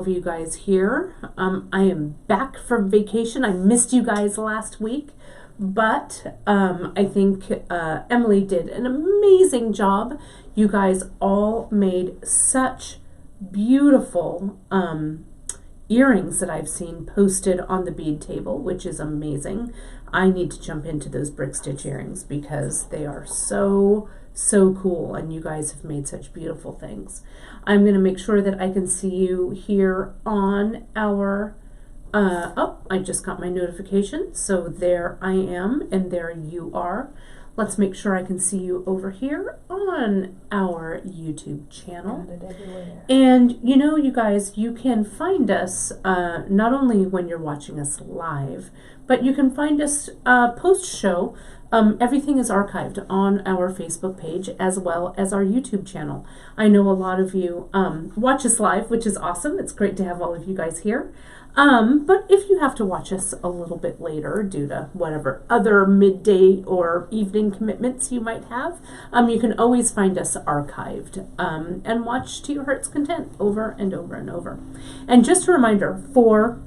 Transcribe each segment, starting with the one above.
of you guys here. I am back from vacation. I missed you guys last week, but I think Emily did an amazing job. You guys all made such beautiful earrings that I've seen posted on the bead table, which is amazing. I need to jump into those brick stitch earrings because they are so cool, and you guys have made such beautiful things. I'm going to make sure that I can see you here on our oh, I just got my notification, so there I am and there you are. Let's make sure I can see you over here on our YouTube channel. And you know, you guys, you can find us not only when you're watching us live, but you can find us post-show. Everything is archived on our Facebook page as well as our YouTube channel. I know a lot of you watch us live, which is awesome. It's great to have all of you guys here. But if you have to watch us a little bit later due to whatever other midday or evening commitments you might have, you can always find us archived and watch to your heart's content over and over and over. And just a reminder, for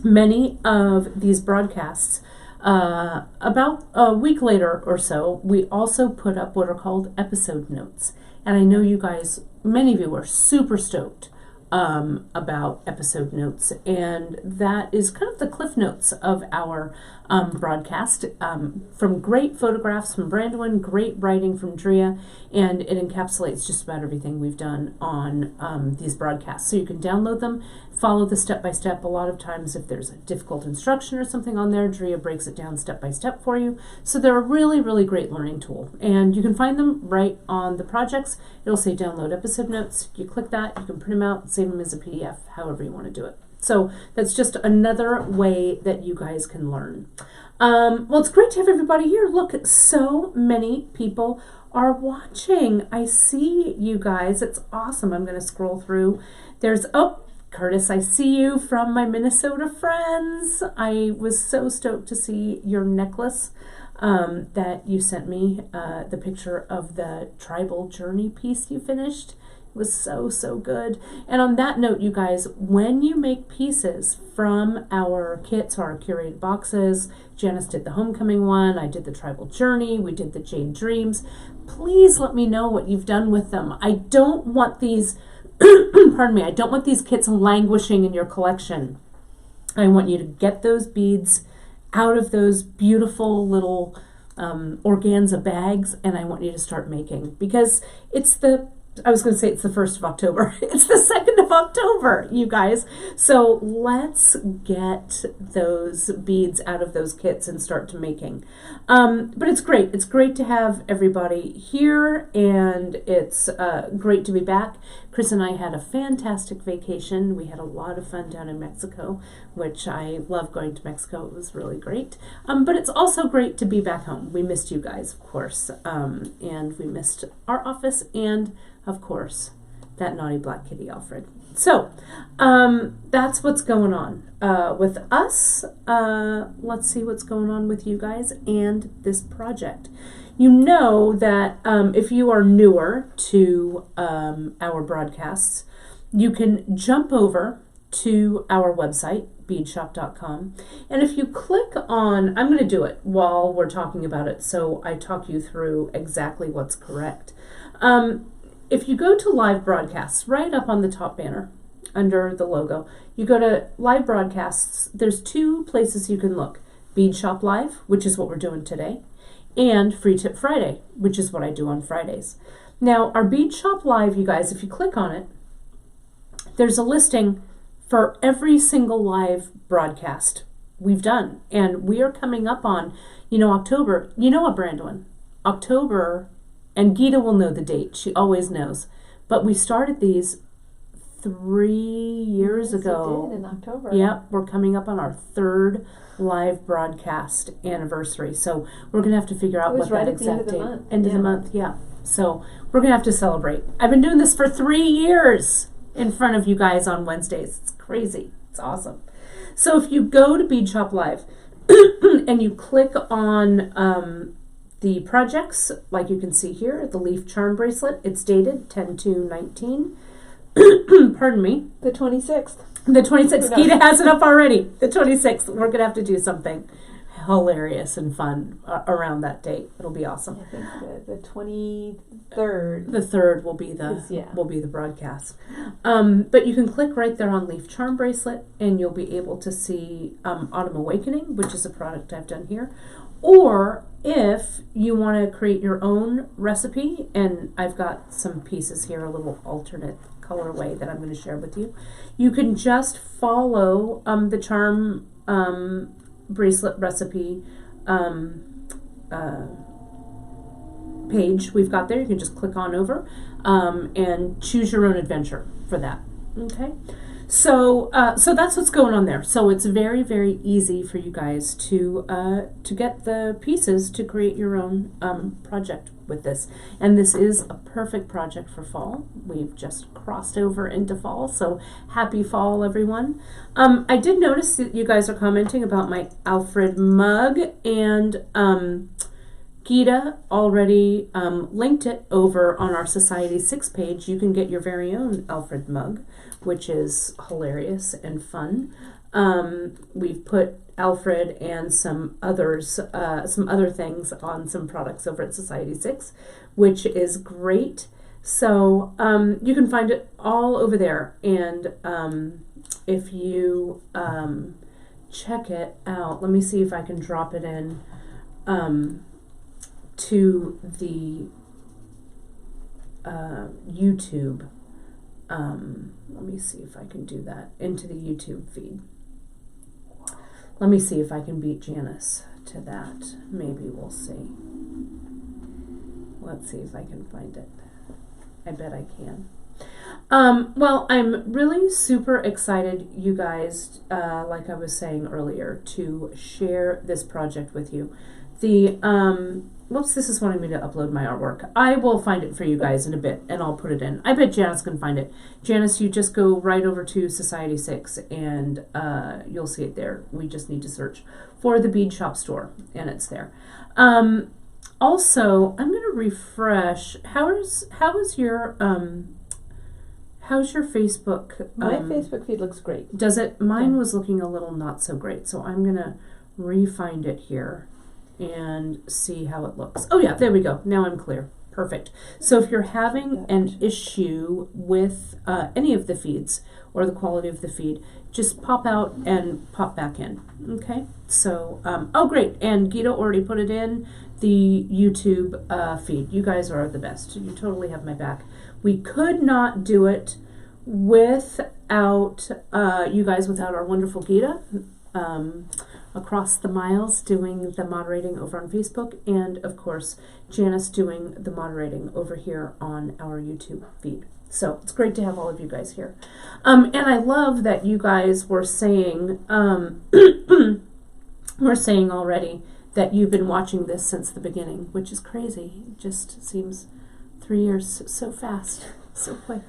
many of these broadcasts, about a week later or so, we also put up what are called episode notes. And I know you guys, many of you are super stoked about episode notes, and that is kind of the cliff notes of our broadcast, from great photographs from Brandon, great writing from Drea, and it encapsulates just about everything we've done on these broadcasts. So you can download them, follow the step-by-step. A lot of times if there's a difficult instruction or something on there, Drea breaks it down step-by-step for you. So they're a really great learning tool, and you can find them right on the projects. It'll say download episode notes. You click that, you can print them out, save them as a PDF, however you want to do it. So that's just another way that you guys can learn. Well, it's great to have everybody here. Look, so many people are watching. I see you guys. It's awesome. I'm going to scroll through. There's, oh, Curtis, I see you from my Minnesota friends. I was so stoked to see your necklace that you sent me, the picture of the tribal journey piece you finished. Was so good. And on that note, you guys, when you make pieces from our kits or our curated boxes, Janice did the homecoming one, I did the tribal journey, we did the Jade Dreams, please let me know what you've done with them. I don't want these pardon me, I don't want these kits languishing in your collection. I want you to get those beads out of those beautiful little organza bags, and I want you to start making, because it's the, I was going to say it's the 1st of October. It's the 2nd of October, you guys. So let's get those beads out of those kits and start to making. But it's great. It's great to have everybody here, and it's great to be back. Chris and I had a fantastic vacation. We had a lot of fun down in Mexico, which I love going to Mexico. It was really great. But it's also great to be back home. We missed you guys, of course, and we missed our office and, of course, that naughty black kitty Alfred. So that's what's going on with us. Let's see what's going on with you guys and this project. You know that if you are newer to our broadcasts, you can jump over to our website, beadshop.com, and if you click on, I'm going to do it while we're talking about it, so I talk you through exactly what's correct. If you go to live broadcasts, right up on the top banner under the logo, you go to live broadcasts, there's 2 places you can look. Bead Shop Live, which is what we're doing today, and Free Tip Friday, which is what I do on Fridays. Now, our Bead Shop Live, you guys, if you click on it, there's a listing for every single live broadcast we've done. And we are coming up on, October. You know what, Brandon? October. And Gita will know the date. She always knows. But we started these 3 years ago. We did in October. Yep, we're coming up on our 3rd live broadcast anniversary. So we're going to have to figure out what that exact date. End of the month, yeah. So we're going to have to celebrate. I've been doing this for 3 years in front of you guys on Wednesdays. It's crazy. It's awesome. So if you go to Bead Shop Live and you click on the projects, like you can see here, the Leaf Charm Bracelet, it's dated 10/2/19. pardon me. The 26th. The 26th. Gita has it up already. The 26th. We're going to have to do something hilarious and fun around that date. It'll be awesome. I think the 23rd. The 3rd will be the broadcast. But you can click right there on Leaf Charm Bracelet, and you'll be able to see Autumn Awakening, which is a product I've done here. Or if you want to create your own recipe, and I've got some pieces here, a little alternate colorway that I'm going to share with you, you can just follow the Charm Bracelet recipe page we've got there. You can just click on over and choose your own adventure for that. Okay, so that's what's going on there. So it's very, very easy for you guys to get the pieces to create your own project with this. And this is a perfect project for fall. We've just crossed over into fall, so happy fall, everyone. I did notice that you guys are commenting about my Alfred mug, and Gita already linked it over on our Society 6 page. You can get your very own Alfred mug, which is hilarious and fun. We've put Alfred and some other things on some products over at Society 6, which is great. So you can find it all over there, and if you check it out, let me see if I can drop it in to the YouTube. Let me see if I can do that into the YouTube feed. Let me see if I can beat Janice to that. Maybe we'll see. Let's see if I can find it. I bet I can. Well, I'm really super excited, you guys, like I was saying earlier, to share this project with you. Whoops, this is wanting me to upload my artwork. I will find it for you guys in a bit, and I'll put it in. I bet Janice can find it. Janice, you just go right over to Society 6, and you'll see it there. We just need to search for the Bead Shop store, and it's there. Also, I'm going to refresh. How's your Facebook? My Facebook feed looks great. Does it? Mine was looking a little not so great, so I'm going to re-find it here and see how it looks. Oh yeah, there we go. Now I'm clear. Perfect. So if you're having an issue with any of the feeds or the quality of the feed, just pop out and pop back in. Okay? So, oh great. And Gita already put it in the YouTube feed. You guys are the best. You totally have my back. We could not do it without you guys, without our wonderful Gita. Across the miles doing the moderating over on Facebook, and of course Janice doing the moderating over here on our YouTube feed. So it's great to have all of you guys here. And I love that you guys were saying we're saying already that you've been watching this since the beginning, which is crazy. It just seems 3 years so fast, so quick.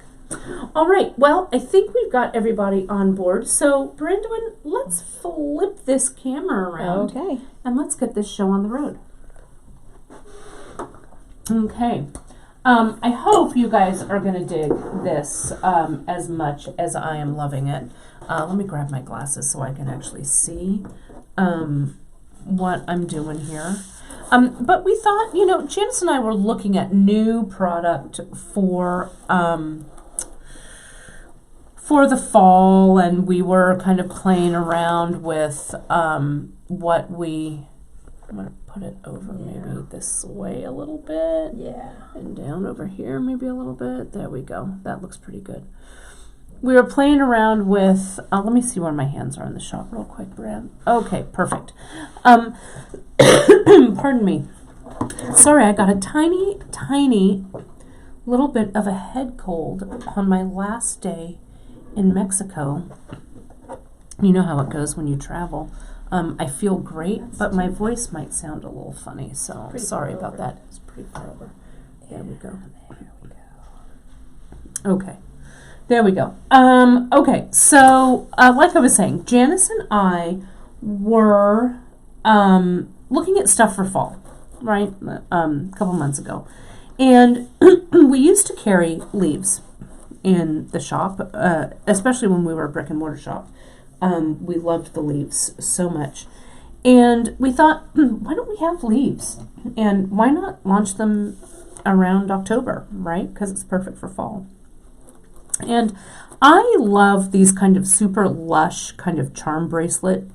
All right, well, I think we've got everybody on board. So, Brandon, let's flip this camera around. Okay. And let's get this show on the road. Okay. I hope you guys are going to dig this as much as I am loving it. Let me grab my glasses so I can actually see what I'm doing here. But we thought, Janice and I were looking at new product for the fall, and we were kind of playing around with what we... I'm going to put it over maybe this way a little bit. Yeah. And down over here maybe a little bit. There we go. That looks pretty good. We were playing around with... let me see where my hands are in the shot real quick, Brad. Okay, perfect. Pardon me. Sorry, I got a tiny, tiny little bit of a head cold on my last day in Mexico. You know how it goes when you travel. I feel great, but my voice might sound a little funny, so sorry about that. It's pretty far over. There we go. Okay. There we go. Okay, so like I was saying, Janice and I were looking at stuff for fall, right? A couple months ago. And we used to carry leaves. in the shop, especially when we were a brick and mortar shop. We loved the leaves so much. And we thought, why don't we have leaves? And why not launch them around October, right? Because it's perfect for fall. And I love these kind of super lush kind of charm bracelet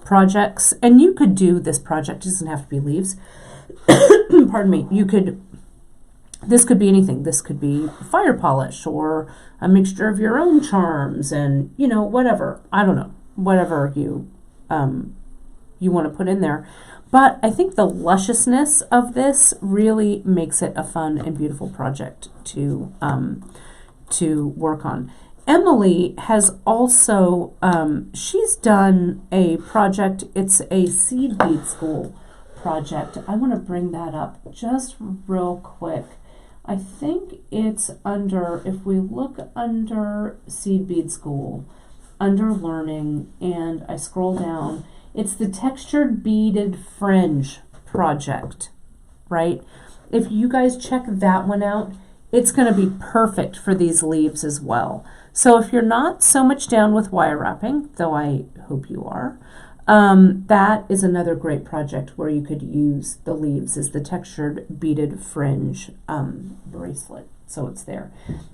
projects. And you could do this project, it doesn't have to be leaves. Pardon me. This could be anything. This could be fire polish or a mixture of your own charms and, whatever. I don't know. Whatever you want to put in there. But I think the lusciousness of this really makes it a fun and beautiful project to work on. Emily has also, she's done a project. It's a seed bead school project. I want to bring that up just real quick. I think it's under, if we look under seed bead school, under learning, and I scroll down, it's the textured beaded fringe project, right? If you guys check that one out, it's going to be perfect for these leaves as well. So if you're not so much down with wire wrapping, though I hope you are, that is another great project where you could use the leaves as the textured beaded fringe bracelet. So it's there.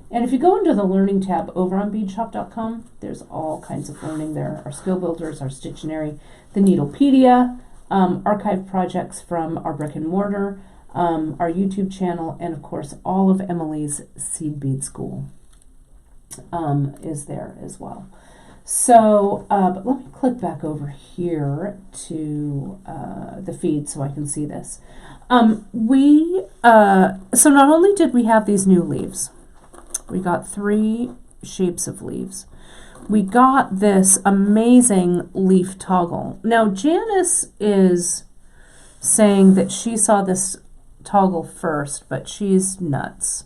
And if you go into the learning tab over on beadshop.com, there's all kinds of learning there. Our skill builders, our Stittionary, the Needlepedia, archive projects from our brick and mortar, our YouTube channel, and of course all of Emily's Seed Bead School is there as well. So, but let me click back over here to the feed so I can see this. So not only did we have these new leaves, we got 3 shapes of leaves. We got this amazing leaf toggle. Now, Janice is saying that she saw this toggle first, but she's nuts.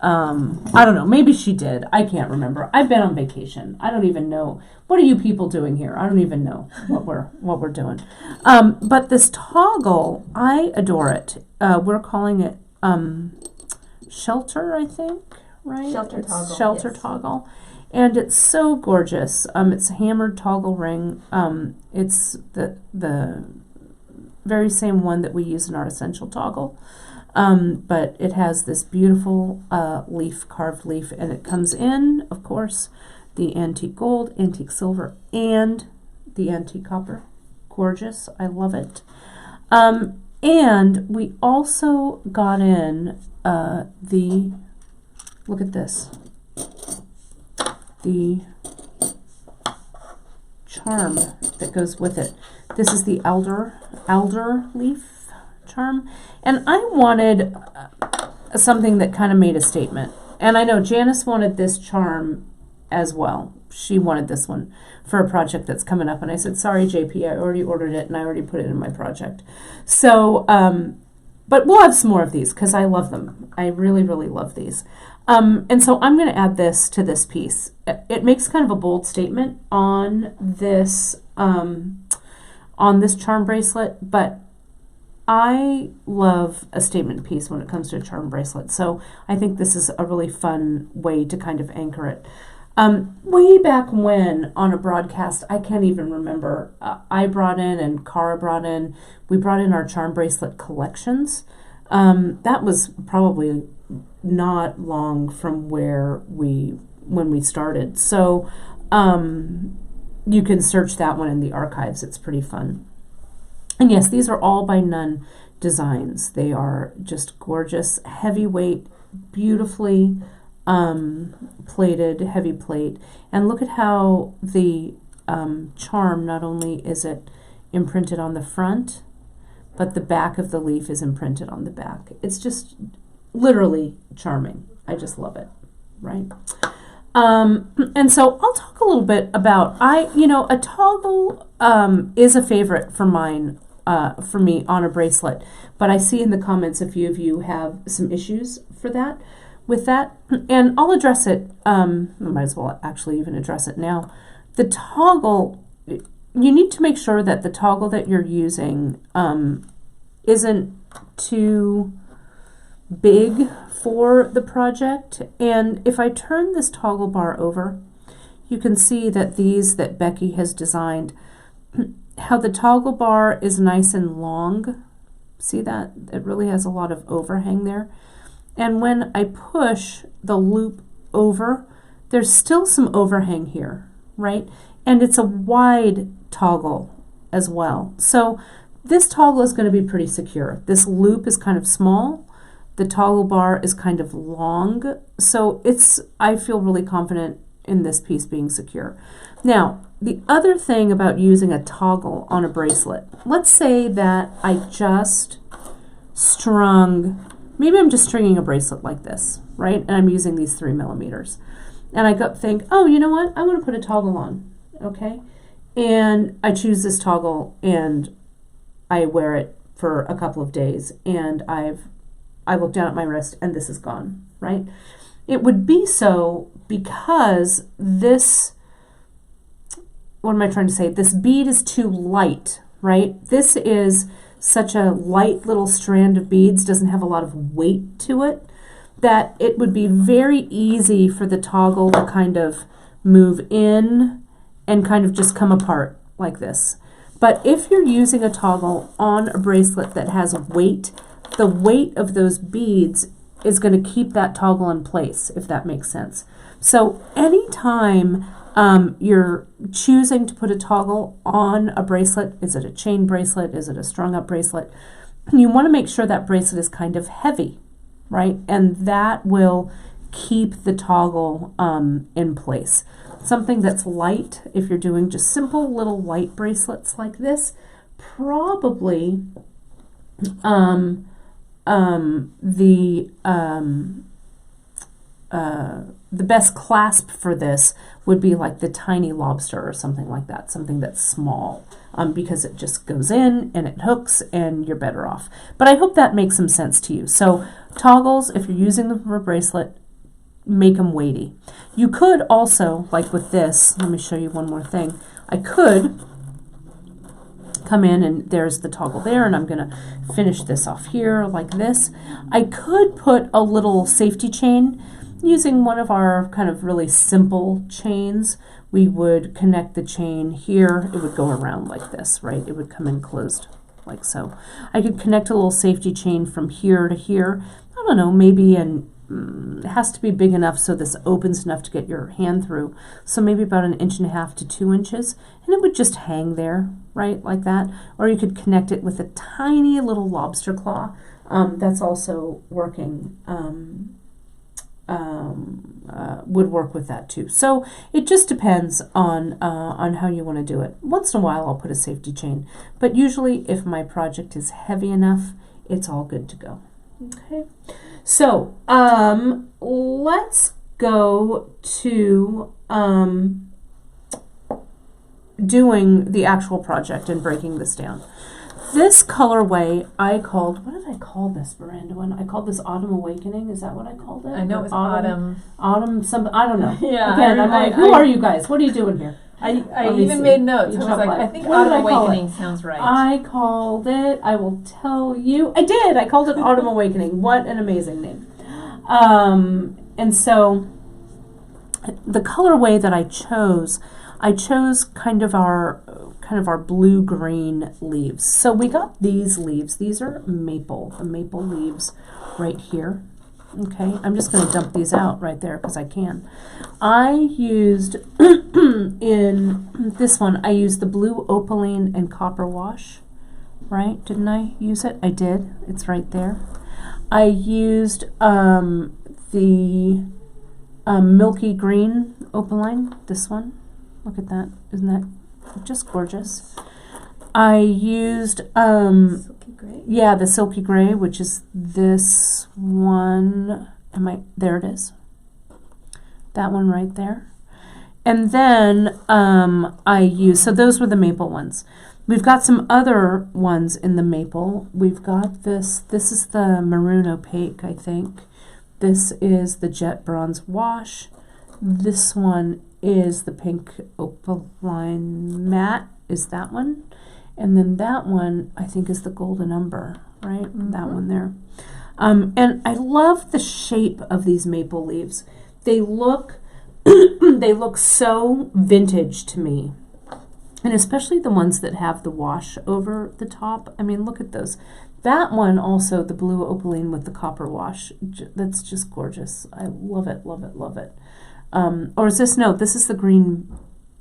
I don't know. Maybe she did. I can't remember. I've been on vacation. I don't even know. What are you people doing here? I don't even know what we're doing. But this toggle, I adore it. We're calling it Shelter, I think, right? Shelter toggle. Shelter yes. toggle. And it's so gorgeous. It's a hammered toggle ring. It's the very same one that we use in our essential toggle. But it has this beautiful leaf, carved leaf, and it comes in, of course, the antique gold, antique silver, and the antique copper. Gorgeous. I love it. And we also got in look at this, the charm that goes with it. This is the alder leaf charm, and I wanted something that kind of made a statement. And I know Janice wanted this charm as well. She wanted this one for a project that's coming up, and I said, sorry JP, I already ordered it and I already put it in my project. So but we'll have some more of these because I love them. I really, really love these. And so I'm going to add this to this piece. It makes kind of a bold statement on this charm bracelet, but I love a statement piece when it comes to a charm bracelet. So I think this is a really fun way to kind of anchor it. Way back when on a broadcast, I can't even remember, I brought in and Cara brought in, we brought in our charm bracelet collections. That was probably not long from when we started. So you can search that one in the archives. It's pretty fun. And yes, these are all by Nunn Designs. They are just gorgeous, heavyweight, beautifully plated, heavy plate. And look at how the charm, not only is it imprinted on the front, but the back of the leaf is imprinted on the back. It's just literally charming. I just love it, right? And so I'll talk a little bit about, a toggle is a favorite for me on a bracelet, but I see in the comments a few of you have some issues with that, and I'll address it. I might as well actually even address it now. The toggle, you need to make sure that the toggle that you're using isn't too big for the project. And if I turn this toggle bar over, you can see that these that Becky has designed, how the toggle bar is nice and long. See that? It really has a lot of overhang there. And when I push the loop over, there's still some overhang here, right? And it's a wide toggle as well. So this toggle is going to be pretty secure. This loop is kind of small. The toggle bar is kind of long. So I feel really confident in this piece being secure. Now, the other thing about using a toggle on a bracelet, let's say that I just maybe I'm just stringing a bracelet like this, right? And I'm using these 3 millimeters. And I think, oh, you know what? I want to put a toggle on, okay? And I choose this toggle and I wear it for a couple of days, and I look down at my wrist and this is gone, right? It would be so because this, what am I trying to say? This bead is too light, right? This is such a light little strand of beads, doesn't have a lot of weight to it, that it would be very easy for the toggle to kind of move in and kind of just come apart like this. But if you're using a toggle on a bracelet that has weight, the weight of those beads is going to keep that toggle in place, if that makes sense. So anytime you're choosing to put a toggle on a bracelet, is it a chain bracelet, is it a strung up bracelet, you want to make sure that bracelet is kind of heavy, right? And that will keep the toggle in place. Something that's light, if you're doing just simple little light bracelets like this, probably the best clasp for this would be like the tiny lobster or something like that, something that's small, because it just goes in and it hooks and you're better off. But I hope that makes some sense to you. So toggles, if you're using them for a bracelet, make them weighty. You could also, like with this, let me show you one more thing. I could come in and there's the toggle there, and I'm going to finish this off here like this. I could put a little safety chain using one of our kind of really simple chains. We would connect the chain here. It would go around like this, right? It would come in closed like so. I could connect a little safety chain from here to here. I don't know, maybe it has to be big enough so this opens enough to get your hand through. So maybe about 1.5 inches to 2 inches, and it would just hang there, right, like that. Or you could connect it with a tiny little lobster claw. That's also working. Would work with that too. So it just depends on how you want to do it. Once in a while I'll put a safety chain, but usually if my project is heavy enough, it's all good to go. Okay, so let's go to doing the actual project and breaking this down. This colorway I called, what did I call this, Miranda? I called this Autumn Awakening. Is that what I called it? I know it's autumn. Autumn, I don't know. Yeah. Again, I'm like, who are you guys? What are you doing here? I even made notes. I was like, I think Autumn Awakening sounds right. I called it, I will tell you, I did. I called it Autumn Awakening. What an amazing name. And so the colorway that I chose kind of our blue-green leaves. So we got these leaves. These are the maple leaves right here. Okay, I'm just going to dump these out right there because I can. I used, in this one, I used the blue opaline and copper wash, right? Didn't I use it? I did. It's right there. I used the milky green opaline, this one. Look at that. Isn't that just gorgeous? I used silky gray. Yeah, the silky gray, which is this one. There it is. That one right there. And then I used, so those were the maple ones. We've got some other ones in the maple. We've got this is the maroon opaque, I think. This is the jet bronze wash. This one is the pink opaline matte, is that one. And then that one, I think, is the golden umber, right? Mm-hmm. That one there. And I love the shape of these maple leaves. They look they look so vintage to me. And especially the ones that have the wash over the top. I mean, look at those. That one also, the blue opaline with the copper wash. That's just gorgeous. I love it, love it, love it. Or is this, no, this is the green.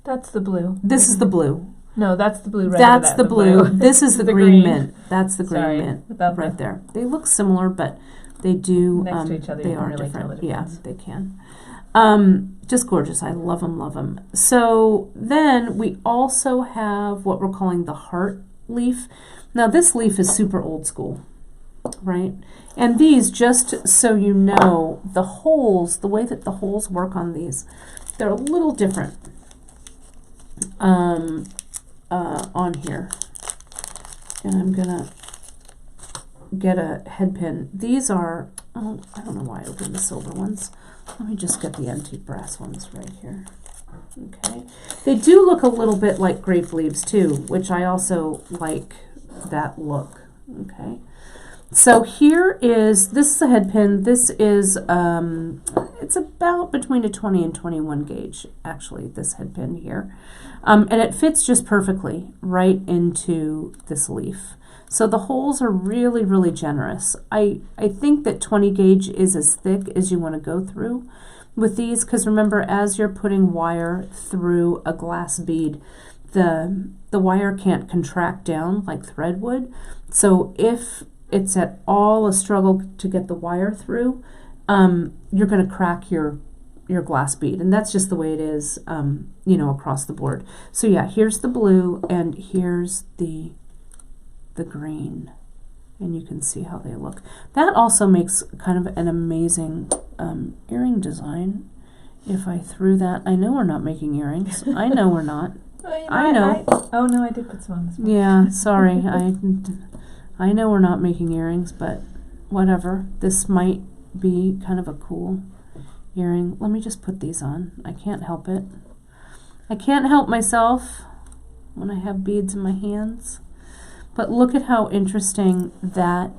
That's the blue. This is the blue. No, that's the blue. That's the blue. This is the green mint. That's the green Sorry, mint right there. They look similar, but they do, next to each other, they you can are really different. tell the Yeah, difference. they can. Just gorgeous. I love them, love them. So then we also have what we're calling the heart leaf. Now this leaf is super old school, right? And these, just so you know, the holes, the way that the holes work on these, they're a little different on here. And I'm gonna get a head pin. These are, oh, I don't know why I opened the silver ones. Let me just get the antique brass ones right here. Okay. They do look a little bit like grape leaves too, which I also like that look. Okay. So here is, this is a head pin. This is, it's about between a 20 and 21 gauge, actually, this head pin here. And it fits just perfectly right into this leaf. So the holes are really, really generous. I think that 20 gauge is as thick as you want to go through with these, because remember, as you're putting wire through a glass bead, the wire can't contract down like thread would. So if it's at all a struggle to get the wire through, you're going to crack your glass bead, and that's just the way it is, you know, across the board. So yeah, here's the blue, and here's the green, and you can see how they look. That also makes kind of an amazing earring design. If I threw that, I know we're not making earrings. I know we're not. I know. Oh no, I did put some on this one. Yeah, sorry. I know we're not making earrings, but whatever. This might be kind of a cool earring. Let me just put these on. I can't help it. I can't help myself when I have beads in my hands. But look at how interesting that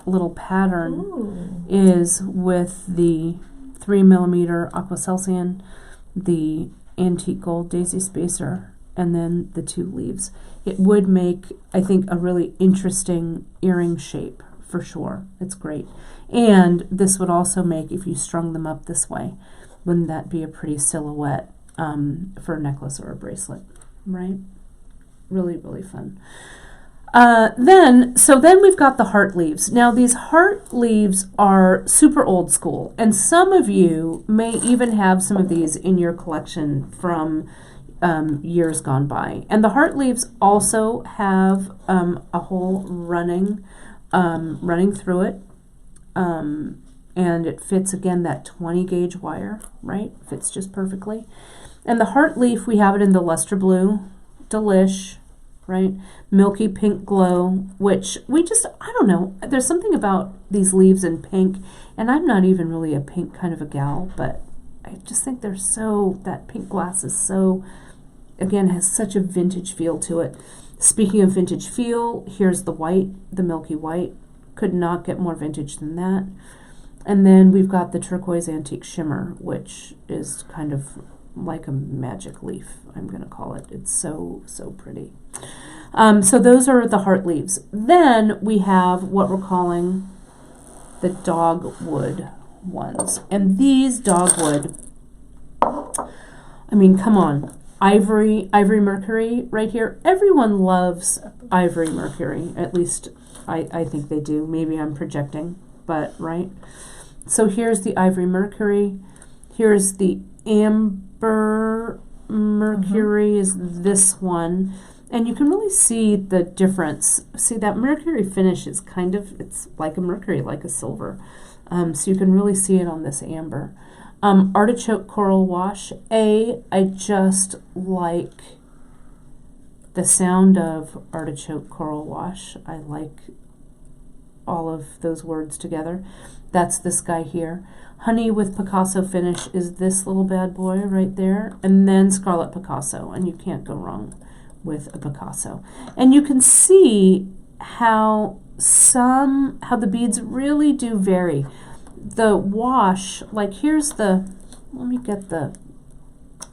little pattern is with the 3mm Aquacelsian, the antique gold daisy spacer, and then the two leaves. It would make, I think, a really interesting earring shape for sure. It's great. And this would also make, if you strung them up this way, wouldn't that be a pretty silhouette for a necklace or a bracelet, right? Really, really fun. Then we've got the heart leaves. Now these heart leaves are super old school, and some of you may even have some of these in your collection from years gone by. And the heart leaves also have a hole running through it, and it fits, again, that 20 gauge wire, right? Fits just perfectly. And the heart leaf, we have it in the luster blue, delish, right? Milky pink glow, which I don't know, there's something about these leaves in pink, and I'm not even really a pink kind of a gal, but I just think they're so, that pink glass is so, again, has such a vintage feel to it. Speaking of vintage feel, here's the white, the milky white. Could not get more vintage than that. And then we've got the turquoise antique shimmer, which is kind of like a magic leaf, I'm going to call it. It's so, so pretty. So those are the heart leaves. Then we have what we're calling the dogwood ones. And these dogwood, I mean, come on. Ivory mercury right here. Everyone loves ivory mercury. At least I think they do. Maybe I'm projecting, but right. So here's the ivory mercury. Here's the amber mercury is this one. And you can really see the difference. See, that mercury finish is kind of, it's like a mercury, like a silver. So you can really see it on this amber. Artichoke coral wash. I just like the sound of artichoke coral wash. I like all of those words together. That's this guy here. Honey with Picasso finish is this little bad boy right there. And then Scarlet Picasso. And you can't go wrong with a Picasso. And you can see how the beads really do vary. The wash, like here's the, let me get the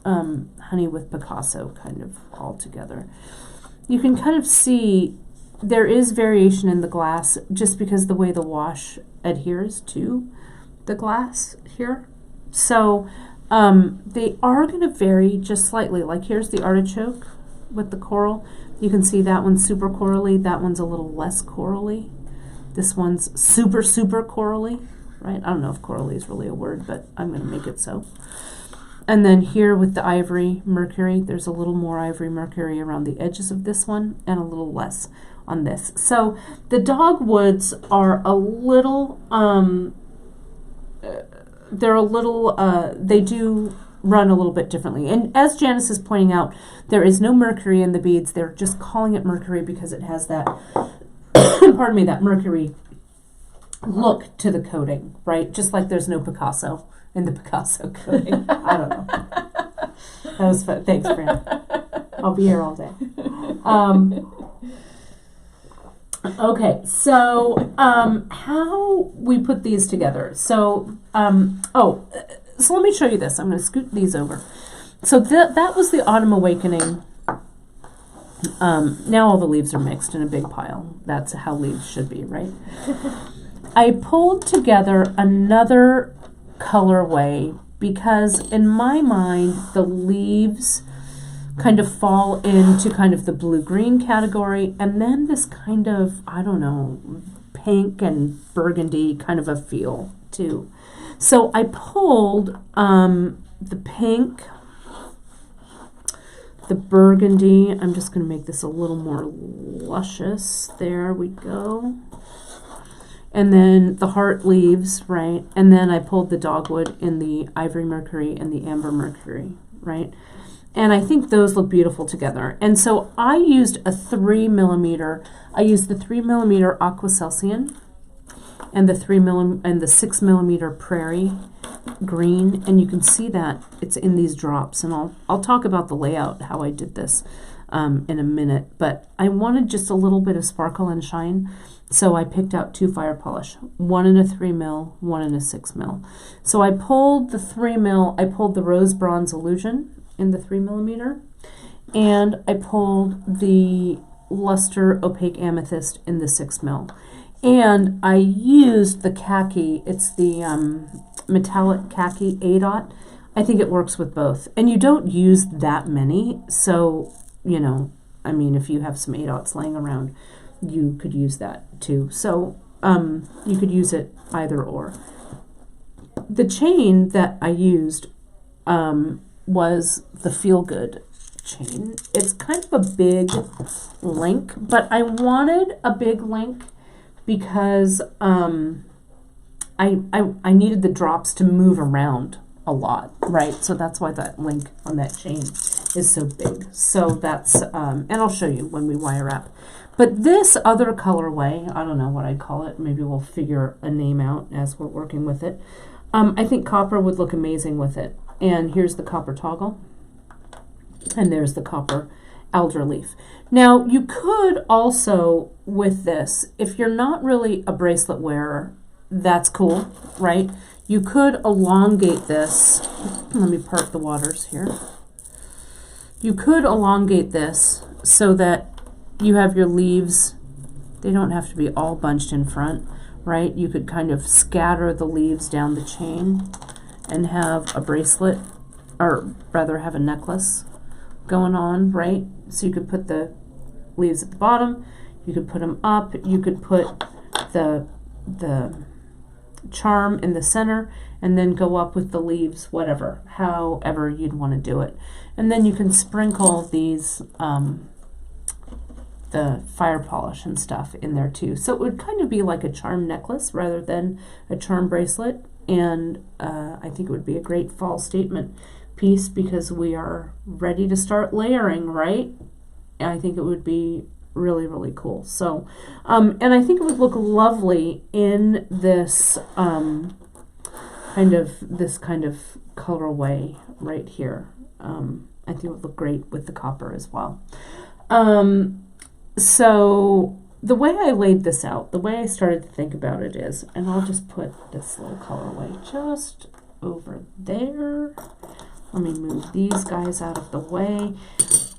Honey with Picasso kind of all together. You can kind of see there is variation in the glass just because the way the wash adheres to the glass here. So they are going to vary just slightly. Like here's the artichoke with the coral. You can see that one's super corally. That one's a little less corally. This one's super, super corally, right? I don't know if corally is really a word, but I'm going to make it so. And then here with the ivory mercury, there's a little more ivory mercury around the edges of this one and a little less on this. So the dogwoods are a little, they do run a little bit differently. And as Janice is pointing out, there is no mercury in the beads. They're just calling it mercury because it has that, pardon me, that mercury look to the coating, right? Just like there's no Picasso in the Picasso coating. I don't know. That was fun. Thanks, Fran. I'll be here all day. Okay, so how we put these together. So, so let me show you this. I'm going to scoot these over. So that was the Autumn Awakening. Now all the leaves are mixed in a big pile. That's how leaves should be, right? I pulled together another colorway because in my mind the leaves kind of fall into kind of the blue-green category, and then this kind of, I don't know, pink and burgundy kind of a feel too. So I pulled the pink, the burgundy. I'm just going to make this a little more luscious. There we go. And then the heart leaves, right? And then I pulled the dogwood in the ivory mercury and the amber mercury, right? And I think those look beautiful together. And so I used a 3 millimeter. I used the 3 millimeter Aqua Celsian and the 6 millimeter Prairie green. And you can see that it's in these drops. And I'll talk about the layout, how I did this in a minute. But I wanted just a little bit of sparkle and shine. So I picked out 2 fire polish, one in a 3 mil, one in a 6 mil. So I pulled the 3 mil, I pulled the Rose Bronze Illusion in the 3 millimeter, and I pulled the Luster Opaque Amethyst in the 6 mil. And I used the khaki, it's the metallic khaki A-dot. I think it works with both. And you don't use that many, so, you know, I mean, if you have some A-dots laying around, you could use that too. So you could use it either or. The chain that I used was the Feel Good chain. It's kind of a big link, but I wanted a big link because I needed the drops to move around a lot, right? So that's why that link on that chain is so big. So that's, and I'll show you when we wire wrap. But this other colorway, I don't know what I'd call it. Maybe we'll figure a name out as we're working with it. I think copper would look amazing with it. And here's the copper toggle. And there's the copper alder leaf. Now, you could also, with this, if you're not really a bracelet wearer, that's cool, right? You could elongate this. Let me part the waters here. You could elongate this so that you have your leaves, they don't have to be all bunched in front, right? You could kind of scatter the leaves down the chain and have a bracelet, or rather have a necklace going on, right? So you could put the leaves at the bottom, you could put them up, you could put the charm in the center, and then go up with the leaves, whatever, however you'd want to do it. And then you can sprinkle these the fire polish and stuff in there too. So it would kind of be like a charm necklace rather than a charm bracelet. And I think it would be a great fall statement piece because we are ready to start layering, right? And I think it would be really, really cool. So, and I think it would look lovely in this kind of colorway right here. I think it would look great with the copper as well. So the way I laid this out, the way I started to think about it is, and I'll just put this little colorway just over there. Let me move these guys out of the way.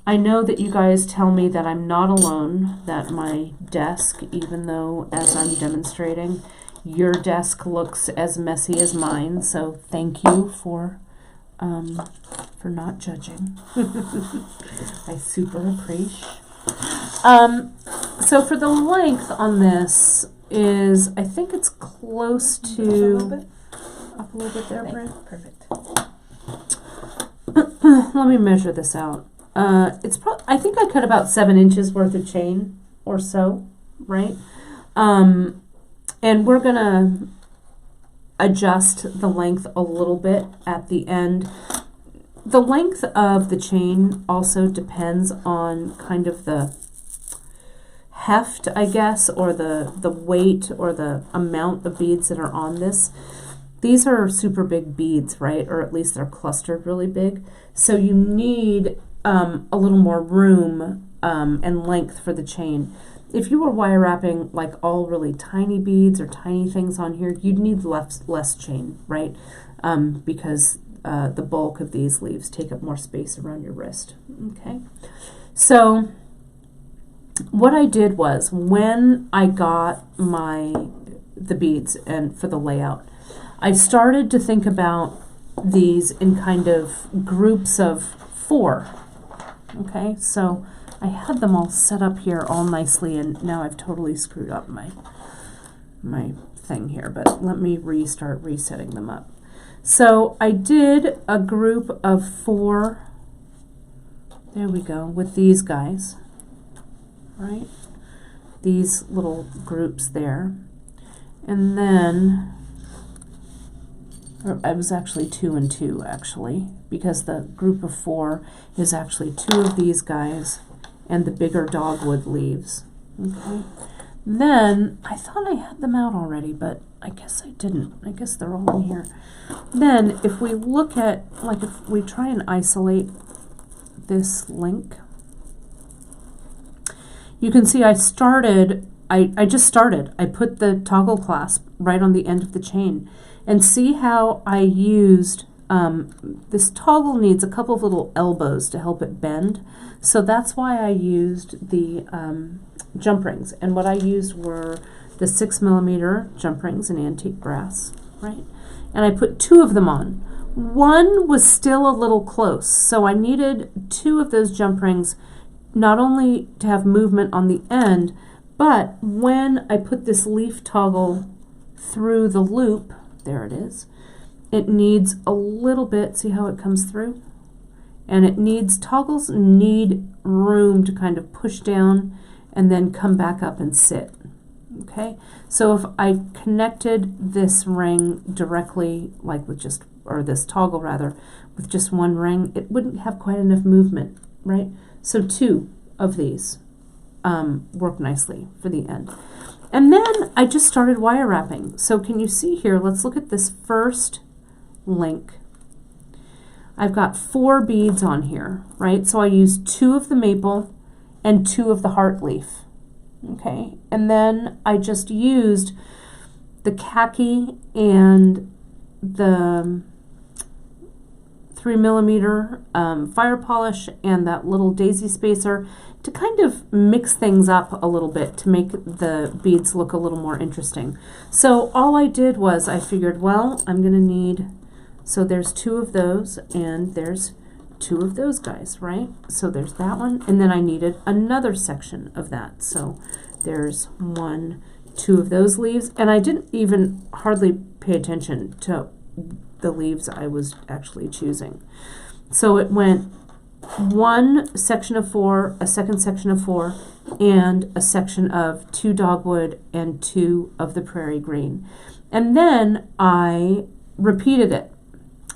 I know that you guys tell me that I'm not alone, that my desk, even though as I'm demonstrating, your desk looks as messy as mine, so thank you for not judging. I super appreciate. So for the length on this is, I think it's close to up a little bit there, Brent. Perfect. Let me measure this out. It's I think I cut about 7 inches worth of chain or so, right? And we're gonna adjust the length a little bit at the end. The length of the chain also depends on kind of the heft, I guess, or the weight or the amount of beads that are on this. These are super big beads, right? Or at least they're clustered really big. So you need a little more room and length for the chain. If you were wire wrapping like all really tiny beads or tiny things on here, you'd need less chain, right? Because the bulk of these leaves take up more space around your wrist. Okay, so what I did was, when I got the beads and for the layout, I started to think about these in kind of groups of 4. Okay, so I had them all set up here all nicely, and now I've totally screwed up my thing here, but let me start resetting them up. So I did a group of 4, there we go, with these guys, right? These little groups there. And then, I was actually 2 and 2 actually, because the group of 4 is actually 2 of these guys and the bigger dogwood leaves. Okay. Then I thought I had them out already, but I guess I didn't. I guess they're all in here. Then if we look at, like, if we try and isolate this link, you can see I just started. I put the toggle clasp right on the end of the chain, and see how I used, this toggle needs a couple of little elbows to help it bend. So that's why I used the jump rings. And what I used were the 6mm jump rings in antique brass, right? And I put 2 of them on. One was still a little close, so I needed 2 of those jump rings, not only to have movement on the end, but when I put this leaf toggle through the loop, there it is, it needs a little bit, see how it comes through? And it needs, toggles need room to kind of push down and then come back up and sit. Okay, so if I connected this ring directly, like with just, or this toggle rather, with just one ring, it wouldn't have quite enough movement, right? So 2 of these work nicely for the end. And then I just started wire wrapping. So can you see here, let's look at this first link. I've got 4 beads on here, right? So I used 2 of the maple and 2 of the heart leaf. Okay, and then I just used the khaki and the 3mm fire polish and that little daisy spacer to kind of mix things up a little bit to make the beads look a little more interesting. So all I did was I figured, well, I'm going to need, so there's 2 of those and there's 2 of those guys, right? So there's that one, and then I needed another section of that. So there's 1, 2 of those leaves, and I didn't even hardly pay attention to the leaves I was actually choosing. So it went 1 section of 4, a second section of 4, and a section of 2 dogwood and 2 of the prairie green. And then I repeated it.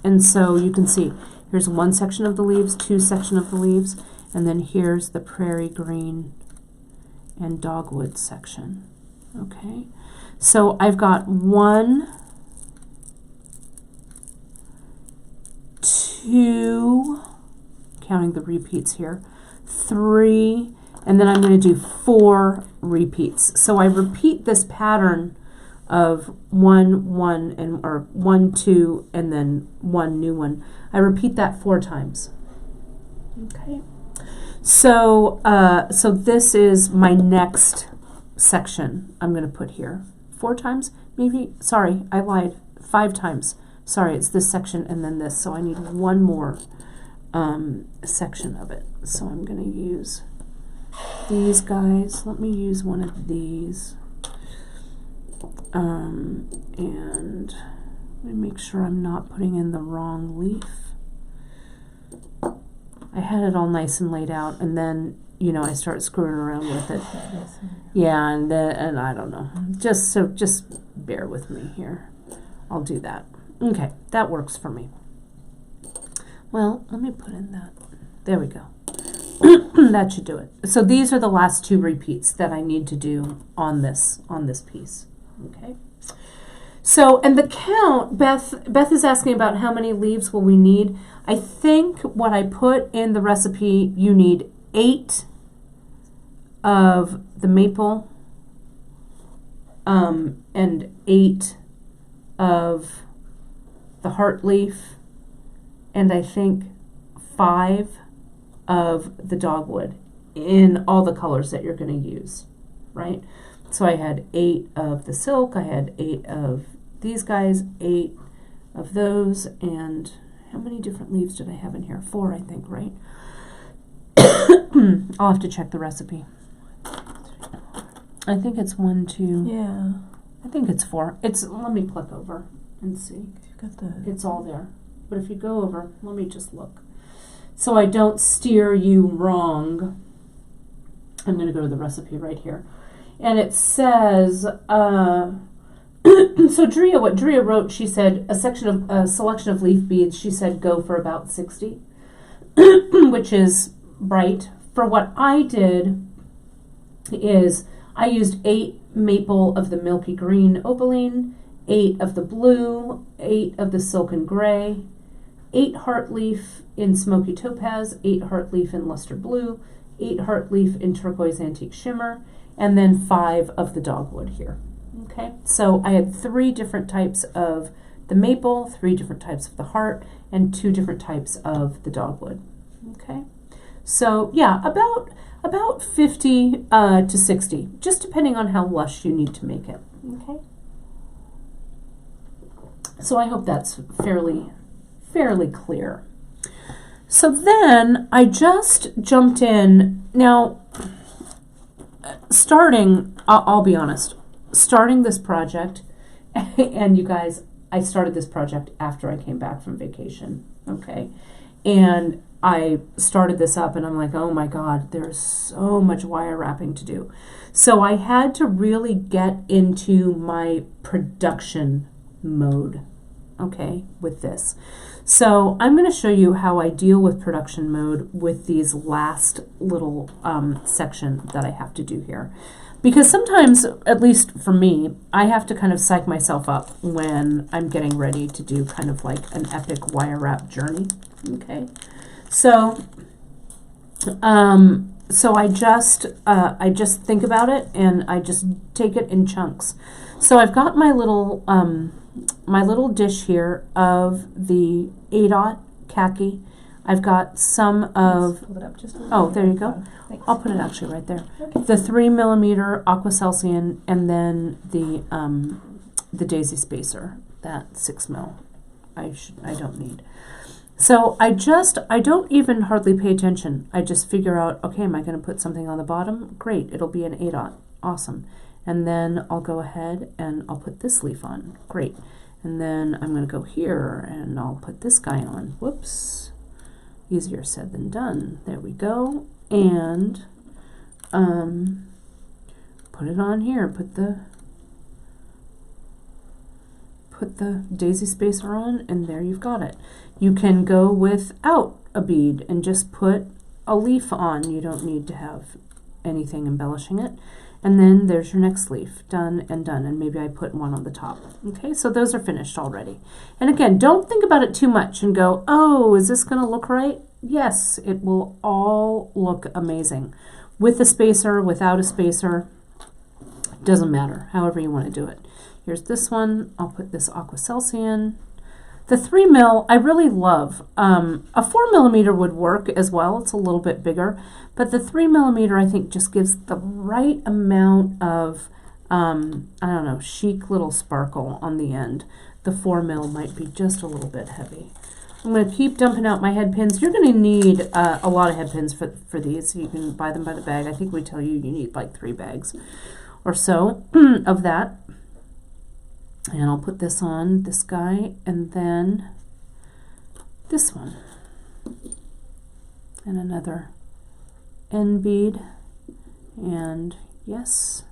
And so you can see, here's 1 section of the leaves, 2 section of the leaves, and then here's the prairie green and dogwood section. Okay, so I've got 1, 2, counting the repeats here, 3, And then I'm going to do 4 repeats. So I repeat this pattern of 1, 1, and or 1, 2, and then 1 new one. I repeat that 4 times. Okay. So so this is my next section I'm going to put here. 4 times, maybe. Sorry, I lied. 5 times. Sorry, it's this section and then this. So I need one more section of it. So I'm going to use these guys. Let me use one of these. And let me make sure I'm not putting in the wrong leaf. I had it all nice and laid out, and then, you know, I start screwing around with it. Yeah, and I don't know. Just bear with me here. I'll do that. Okay, that works for me. Well, let me put in that. There we go. That should do it. So these are the last 2 repeats that I need to do on this piece. Okay. So, and the count, Beth is asking about how many leaves will we need. I think what I put in the recipe, you need 8 of the maple, and 8 of the heart leaf, and I think 5 of the dogwood in all the colors that you're going to use, right? So I had 8 of the silk, I had 8 of these guys, 8 of those, and how many different leaves did I have in here? 4, I think, right? I'll have to check the recipe. I think it's 1, 2. Yeah. I think it's 4. Let me click over and see. Got the. It's all there. But if you go over, let me just look. So I don't steer you wrong. I'm going to go to the recipe right here. And it says, so Drea, what Drea wrote, she said, a selection of leaf beads, she said go for about 60, which is bright. For what I did is I used 8 maple of the milky green opaline, 8 of the blue, 8 of the silken gray, 8 heart leaf in smoky topaz, 8 heart leaf in luster blue, 8 heart leaf in turquoise antique shimmer, and then 5 of the dogwood here. Okay, so I had 3 different types of the maple, 3 different types of the heart, and 2 different types of the dogwood. Okay, so yeah, about 50 to 60, just depending on how lush you need to make it. Okay, so I hope that's fairly clear. So then I just jumped in. Now, I'll be honest, starting this project, and you guys, I started this project after I came back from vacation, okay? And I started this up and I'm like, oh my God, there's so much wire wrapping to do. So I had to really get into my production mode, okay, with this. So I'm going to show you how I deal with production mode with these last little section that I have to do here. Because sometimes, at least for me, I have to kind of psych myself up when I'm getting ready to do kind of like an epic wire wrap journey, okay? So I just think about it and I just take it in chunks. So I've got my little dish here of the ADOT khaki. I've got some of, Pull it up just a little oh, bit. there you go. Thanks. I'll put it actually right there. Okay. The 3mm Aqua Celsian, and then the Daisy Spacer, that 6mm. I don't need. So I don't even hardly pay attention. I just figure out, okay, am I going to put something on the bottom? Great, it'll be an ADOT. Awesome. And then I'll go ahead and I'll put this leaf on. Great. And then I'm going to go here and I'll put this guy on. Whoops. Easier said than done. There we go. And put it on here. Put the Daisy Spacer on, and there you've got it. You can go without a bead and just put a leaf on. You don't need to have anything embellishing it. And then there's your next leaf, done and done. And maybe I put one on the top. Okay, so those are finished already. And again, don't think about it too much and go, oh, is this going to look right? Yes, it will all look amazing. with a spacer, without a spacer, doesn't matter, however you want to do it. Here's this one. I'll put this Aqua Celsian. The 3 mil I really love. A 4 millimeter would work as well. It's a little bit bigger, but the 3 millimeter I think just gives the right amount of I don't know, chic little sparkle on the end. The 4 mil might be just a little bit heavy. I'm going to keep dumping out my head pins. You're going to need a lot of head pins for these. You can buy them by the bag. I think we tell you need like 3 bags or so of that. And I'll put this on this guy and then this one. And another end bead. And yes,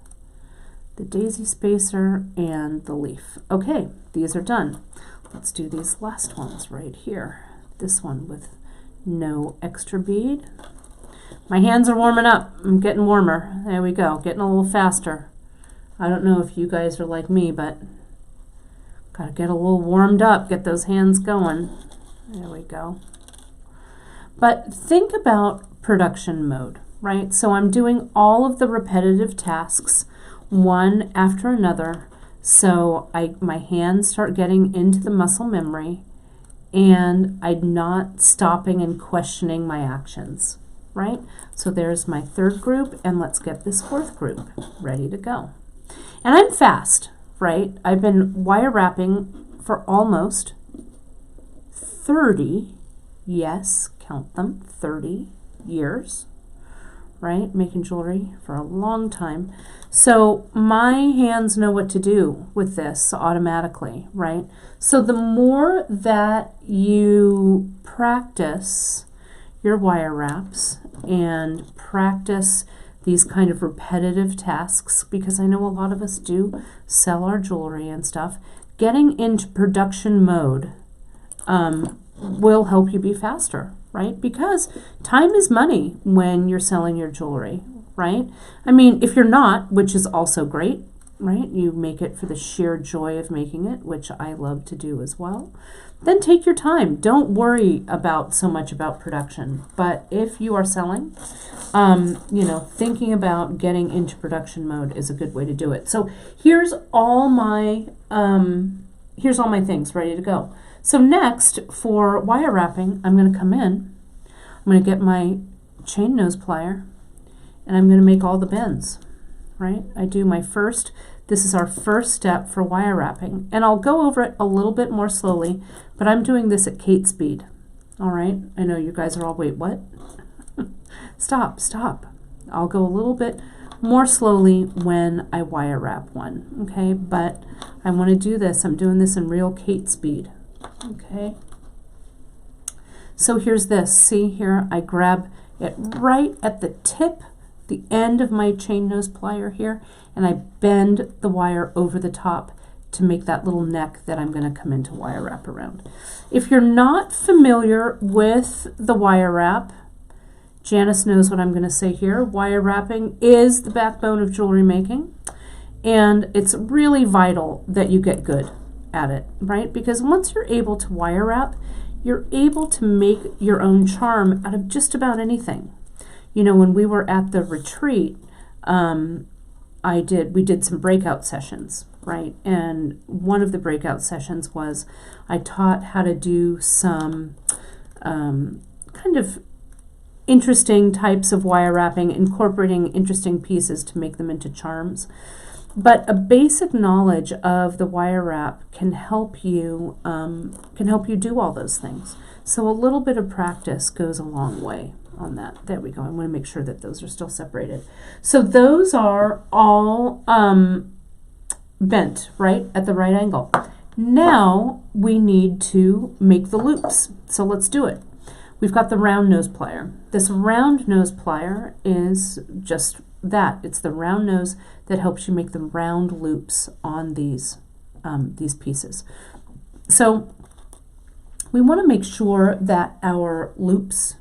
the daisy spacer and the leaf. Okay, these are done. Let's do these last ones right here. This one with no extra bead. My hands are warming up. I'm getting warmer. There we go, getting a little faster. I don't know if you guys are like me, but gotta get a little warmed up, get those hands going. There we go. But think about production mode, right? So I'm doing all of the repetitive tasks one after another. So my hands start getting into the muscle memory and I'm not stopping and questioning my actions, right? So there's my 3rd group, and let's get this 4th group ready to go. And I'm fast, right? I've been wire wrapping for almost 30, yes, count them, 30 years, right? Making jewelry for a long time. So my hands know what to do with this automatically, right? So the more that you practice your wire wraps and practice these kind of repetitive tasks, because I know a lot of us do sell our jewelry and stuff, getting into production mode will help you be faster, right? Because time is money when you're selling your jewelry, right? I mean, if you're not, which is also great, right? You make it for the sheer joy of making it, which I love to do as well. Then take your time. Don't worry about so much about production. But if you are selling, you know, thinking about getting into production mode is a good way to do it. So here's all my things ready to go. So next, for wire wrapping, I'm going to come in. I'm going to get my chain nose plier, and I'm going to make all the bends, right? I do my first, this is our first step for wire wrapping, and I'll go over it a little bit more slowly, but I'm doing this at Kate speed, all right? I know you guys are all, wait, what? Stop. I'll go a little bit more slowly when I wire wrap one, okay? But I want to do this, I'm doing this in real Kate speed, okay? So here's this, see here, I grab it right at the tip, the end of my chain nose plier here, and I bend the wire over the top to make that little neck that I'm going to come into wire wrap around. If you're not familiar with the wire wrap, Janice knows what I'm going to say here. Wire wrapping is the backbone of jewelry making, and it's really vital that you get good at it, right? Because once you're able to wire wrap, you're able to make your own charm out of just about anything. You know, when we were at the retreat, we did some breakout sessions, right? And one of the breakout sessions was I taught how to do some kind of interesting types of wire wrapping, incorporating interesting pieces to make them into charms. But a basic knowledge of the wire wrap can help you do all those things. So a little bit of practice goes a long way on that. There we go. I want to make sure that those are still separated. So those are all bent, right, at the right angle. Now we need to make the loops. So let's do it. We've got the round nose plier. This round nose plier is just that. It's the round nose that helps you make the round loops on these pieces. So we want to make sure that our loops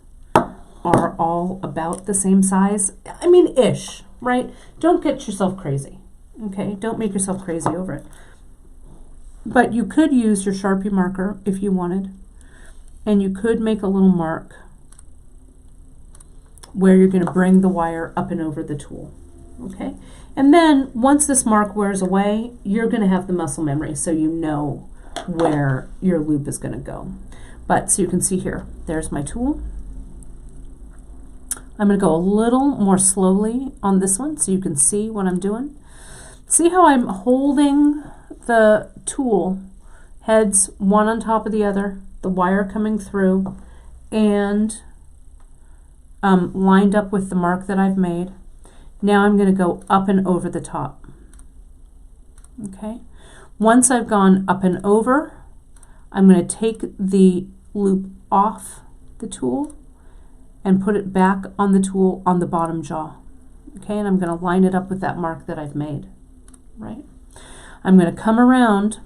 are all about the same size. I mean, ish, right? Don't get yourself crazy, okay? Don't make yourself crazy over it. But you could use your Sharpie marker if you wanted, and you could make a little mark where you're going to bring the wire up and over the tool. Okay? And then once this mark wears away, you're going to have the muscle memory so you know where your loop is going to go. But so you can see here, there's my tool. I'm going to go a little more slowly on this one so you can see what I'm doing. See how I'm holding the tool heads one on top of the other, the wire coming through, and lined up with the mark that I've made. Now I'm going to go up and over the top. Okay. Once I've gone up and over, I'm going to take the loop off the tool and put it back on the tool on the bottom jaw. Okay, and I'm going to line it up with that mark that I've made. Right? I'm going to come around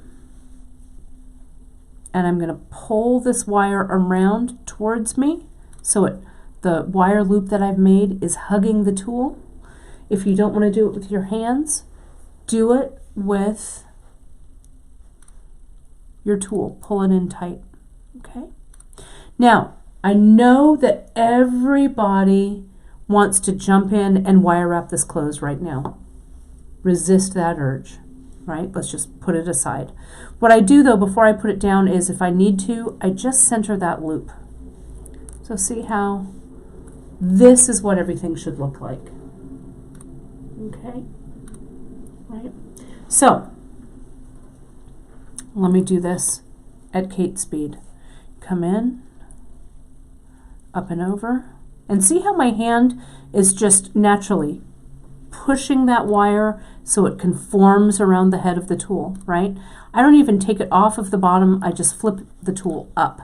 and I'm going to pull this wire around towards me so the wire loop that I've made is hugging the tool. If you don't want to do it with your hands, do it with your tool. Pull it in tight. Okay? Now, I know that everybody wants to jump in and wire wrap this close right now. Resist that urge, right? Let's just put it aside. What I do though before I put it down is if I need to, I just center that loop. So see how this is what everything should look like. Okay, right? So let me do this at Kate speed. Come in, up and over, and see how my hand is just naturally pushing that wire so it conforms around the head of the tool, right? I don't even take it off of the bottom, I just flip the tool up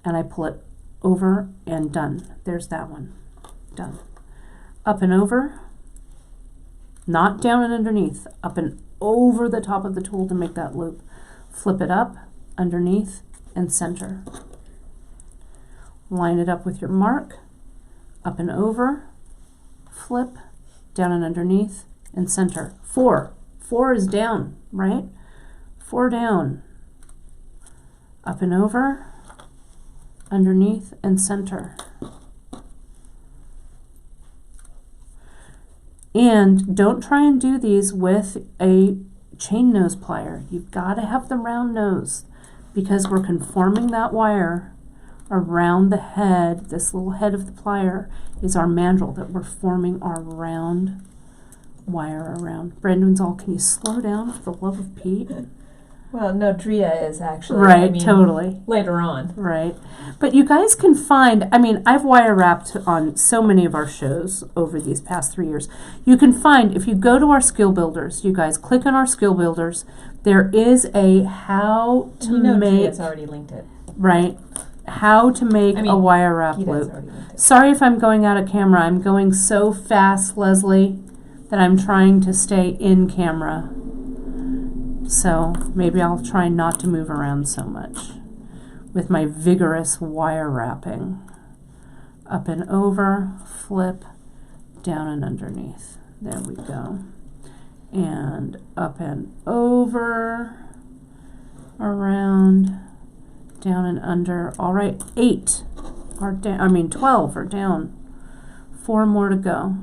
and I pull it over and done. There's that one, done. Up and over, not down and underneath, up and over the top of the tool to make that loop. Flip it up, underneath, and center. Line it up with your mark, up and over, flip, down and underneath, and center. 4. 4 is down, right? 4 down, up and over, underneath, and center. And don't try and do these with a chain nose plier. You've got to have the round nose because we're conforming that wire around the head. This little head of the plier is our mandrel that we're forming our round wire around. Brandon's all, can you slow down for the love of Pete? Well, no, Drea is actually. Right, I mean, totally. Later on. Right. But you guys can find, I mean, I've wire wrapped on so many of our shows over these past 3 years. You can find, if you go to our skill builders, you guys click on our skill builders, there is a how to make. Drea's already linked it. Right. How to make a wire wrap loop. Sorry if I'm going out of camera. I'm going so fast, Leslie, that I'm trying to stay in camera. So maybe I'll try not to move around so much with my vigorous wire wrapping. Up and over, flip, down and underneath. There we go. And up and over, around, down and under. All right, 8 are down, 12 are down. 4 more to go.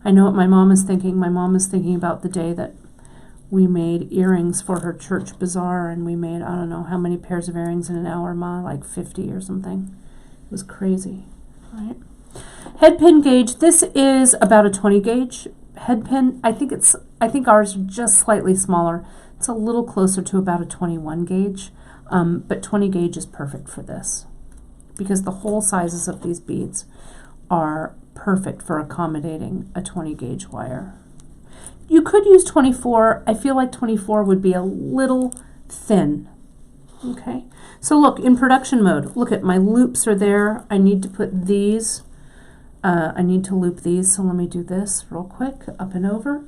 I know what my mom is thinking. My mom is thinking about the day that we made earrings for her church bazaar, and we made, I don't know how many pairs of earrings in an hour, Ma, like 50 or something. It was crazy, right? Head pin gauge, this is about a 20 gauge head pin. I think ours are just slightly smaller. It's a little closer to about a 21 gauge, but 20 gauge is perfect for this because the hole sizes of these beads are perfect for accommodating a 20 gauge wire. You could use 24. I feel like 24 would be a little thin. Okay, so look, in production mode, look at my loops are there. I need to put these, I need to loop these, so let me do this real quick, up and over.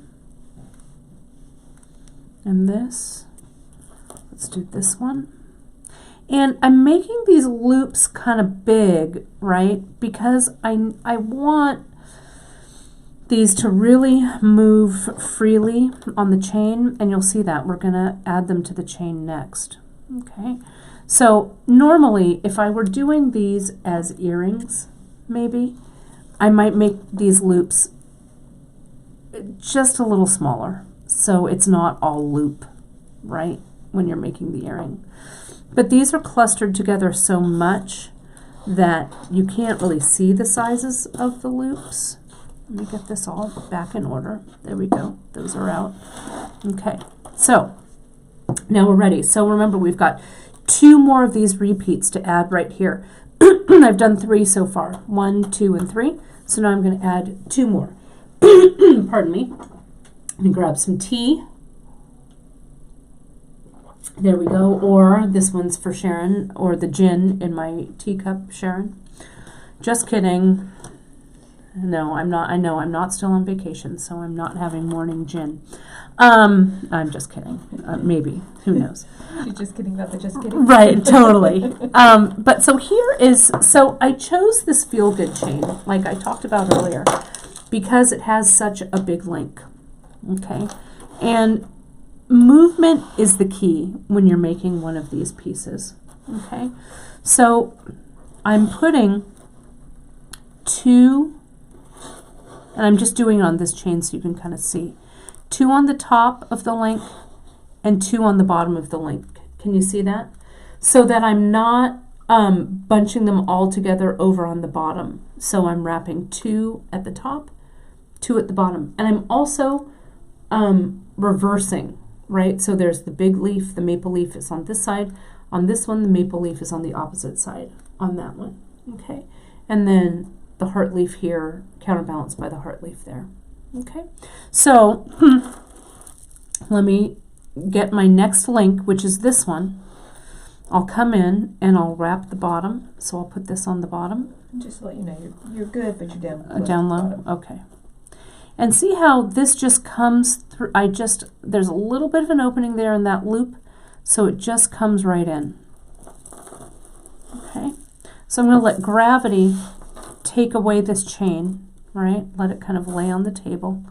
And this, let's do this one. And I'm making these loops kind of big, right? Because I want these to really move freely on the chain, and you'll see that. We're going to add them to the chain next. Okay, So normally, if I were doing these as earrings, maybe, I might make these loops just a little smaller, so it's not all loop, right, when you're making the earring. But these are clustered together so much that you can't really see the sizes of the loops. Let me get this all back in order. There we go. Those are out. Okay, so now we're ready. So remember, we've got 2 more of these repeats to add right here. I've done 3 so far. 1, 2, and 3. So now I'm going to add 2 more. Pardon me. I'm going to grab some tea. There we go. Or this one's for Sharon, or the gin in my teacup, Sharon. Just kidding. No, I'm not. I know I'm not still on vacation, so I'm not having morning gin. I'm just kidding. Maybe. Who knows? She's just kidding about the just kidding. Right, totally. But so here is, so I chose this Feel Good chain, like I talked about earlier, because it has such a big link. Okay. And movement is the key when you're making one of these pieces. Okay. So I'm putting 2, and I'm just doing it on this chain so you can kind of see. 2 on the top of the link and 2 on the bottom of the link. Can you see that? So that I'm not bunching them all together over on the bottom. So I'm wrapping 2 at the top, 2 at the bottom. And I'm also reversing, right? So there's the big leaf, the maple leaf is on this side. On this one, the maple leaf is on the opposite side on that one. Okay. And then the heart leaf here, counterbalanced by the heart leaf there. Okay, so let me get my next link, which is this one. I'll come in and I'll wrap the bottom. So I'll put this on the bottom. Just to let you know, you're good, but you're down low. Down low, okay. And see how this just comes through. There's a little bit of an opening there in that loop, so it just comes right in. Okay, so I'm going to let gravity take away this chain, right? Let it kind of lay on the table.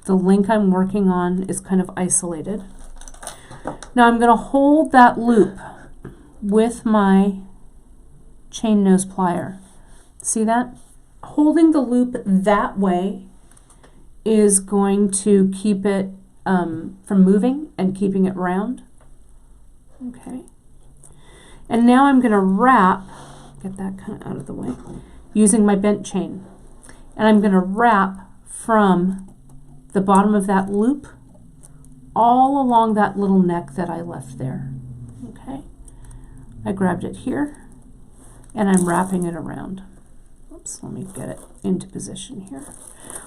The link I'm working on is kind of isolated. Now I'm going to hold that loop with my chain nose plier. See that? Holding the loop that way is going to keep it from moving and keeping it round. Okay. And now I'm going to wrap, get that kind of out of the way, using my bent chain. And I'm going to wrap from the bottom of that loop all along that little neck that I left there. Okay. I grabbed it here and I'm wrapping it around. Oops, let me get it into position here.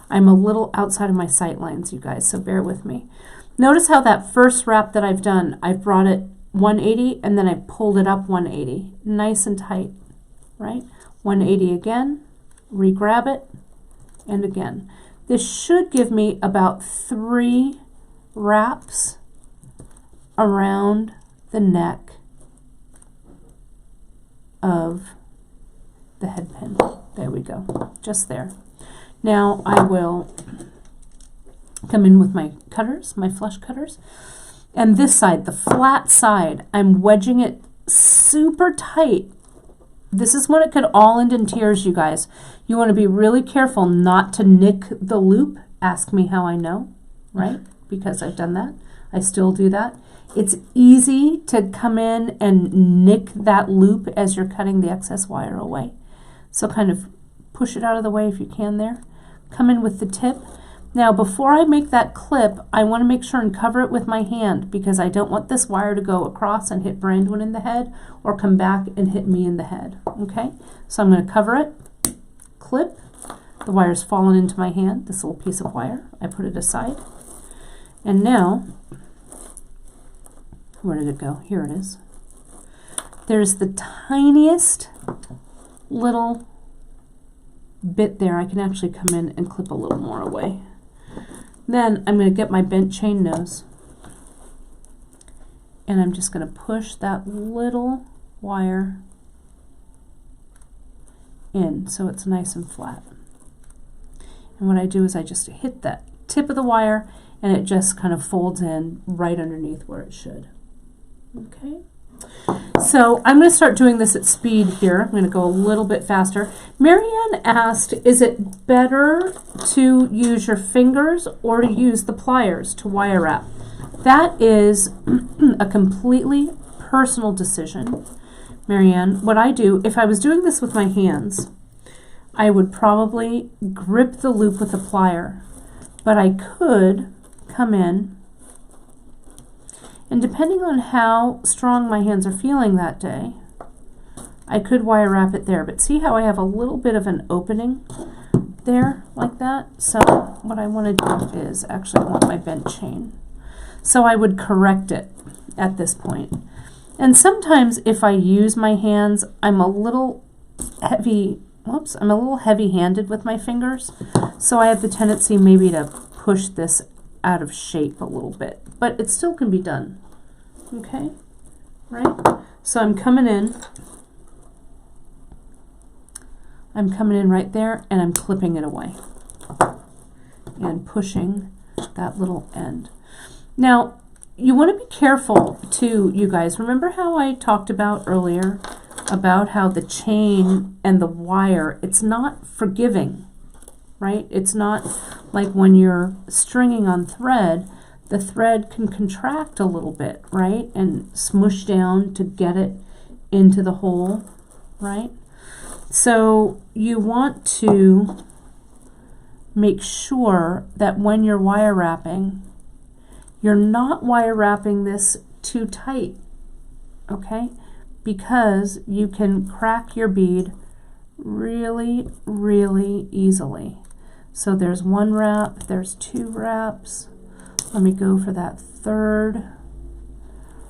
I'm a little outside of my sight lines, you guys, so bear with me. Notice how that first wrap that I've done, I've brought it 180 and then I pulled it up 180. Nice and tight, right? 180 again, re-grab it, and again. This should give me about 3 wraps around the neck of the head pin. There we go, just there. Now I will come in with my cutters, my flush cutters, and this side, the flat side, I'm wedging it super tight. This is when it could all end in tears, you guys. You want to be really careful not to nick the loop. Ask me how I know, right? Because I've done that. I still do that. It's easy to come in and nick that loop as you're cutting the excess wire away. So kind of push it out of the way if you can there. Come in with the tip. Now before I make that clip, I want to make sure and cover it with my hand because I don't want this wire to go across and hit Brandon in the head or come back and hit me in the head. Okay, so I'm going to cover it, clip. The wire's fallen into my hand, this little piece of wire. I put it aside. And now, where did it go? Here it is. There's the tiniest little bit there. I can actually come in and clip a little more away. Then I'm going to get my bent chain nose and I'm just going to push that little wire in so it's nice and flat. And what I do is I just hit that tip of the wire and it just kind of folds in right underneath where it should. Okay, So I'm going to start doing this at speed here. I'm going to go a little bit faster. Marianne asked, is it better to use your fingers or to use the pliers to wire wrap? That is a completely personal decision, Marianne. What I do, if I was doing this with my hands, I would probably grip the loop with a plier, but I could come in, and depending on how strong my hands are feeling that day, I could wire wrap it there. But see how I have a little bit of an opening there, like that? So what I want to do is, actually I want my bent chain. So I would correct it at this point. And sometimes if I use my hands, I'm a little heavy-handed with my fingers. So I have the tendency maybe to push this out of shape a little bit. But it still can be done. Okay? Right? So I'm coming in. I'm coming in right there, and I'm clipping it away. And pushing that little end. Now, you want to be careful too, you guys. Remember how I talked about earlier about how the chain and the wire, it's not forgiving, right? It's not like when you're stringing on thread, the thread can contract a little bit, right? And smush down to get it into the hole, right? So you want to make sure that when you're wire wrapping, you're not wire wrapping this too tight, okay? Because you can crack your bead really, really easily. So there's one wrap, there's two wraps. Let me go for that third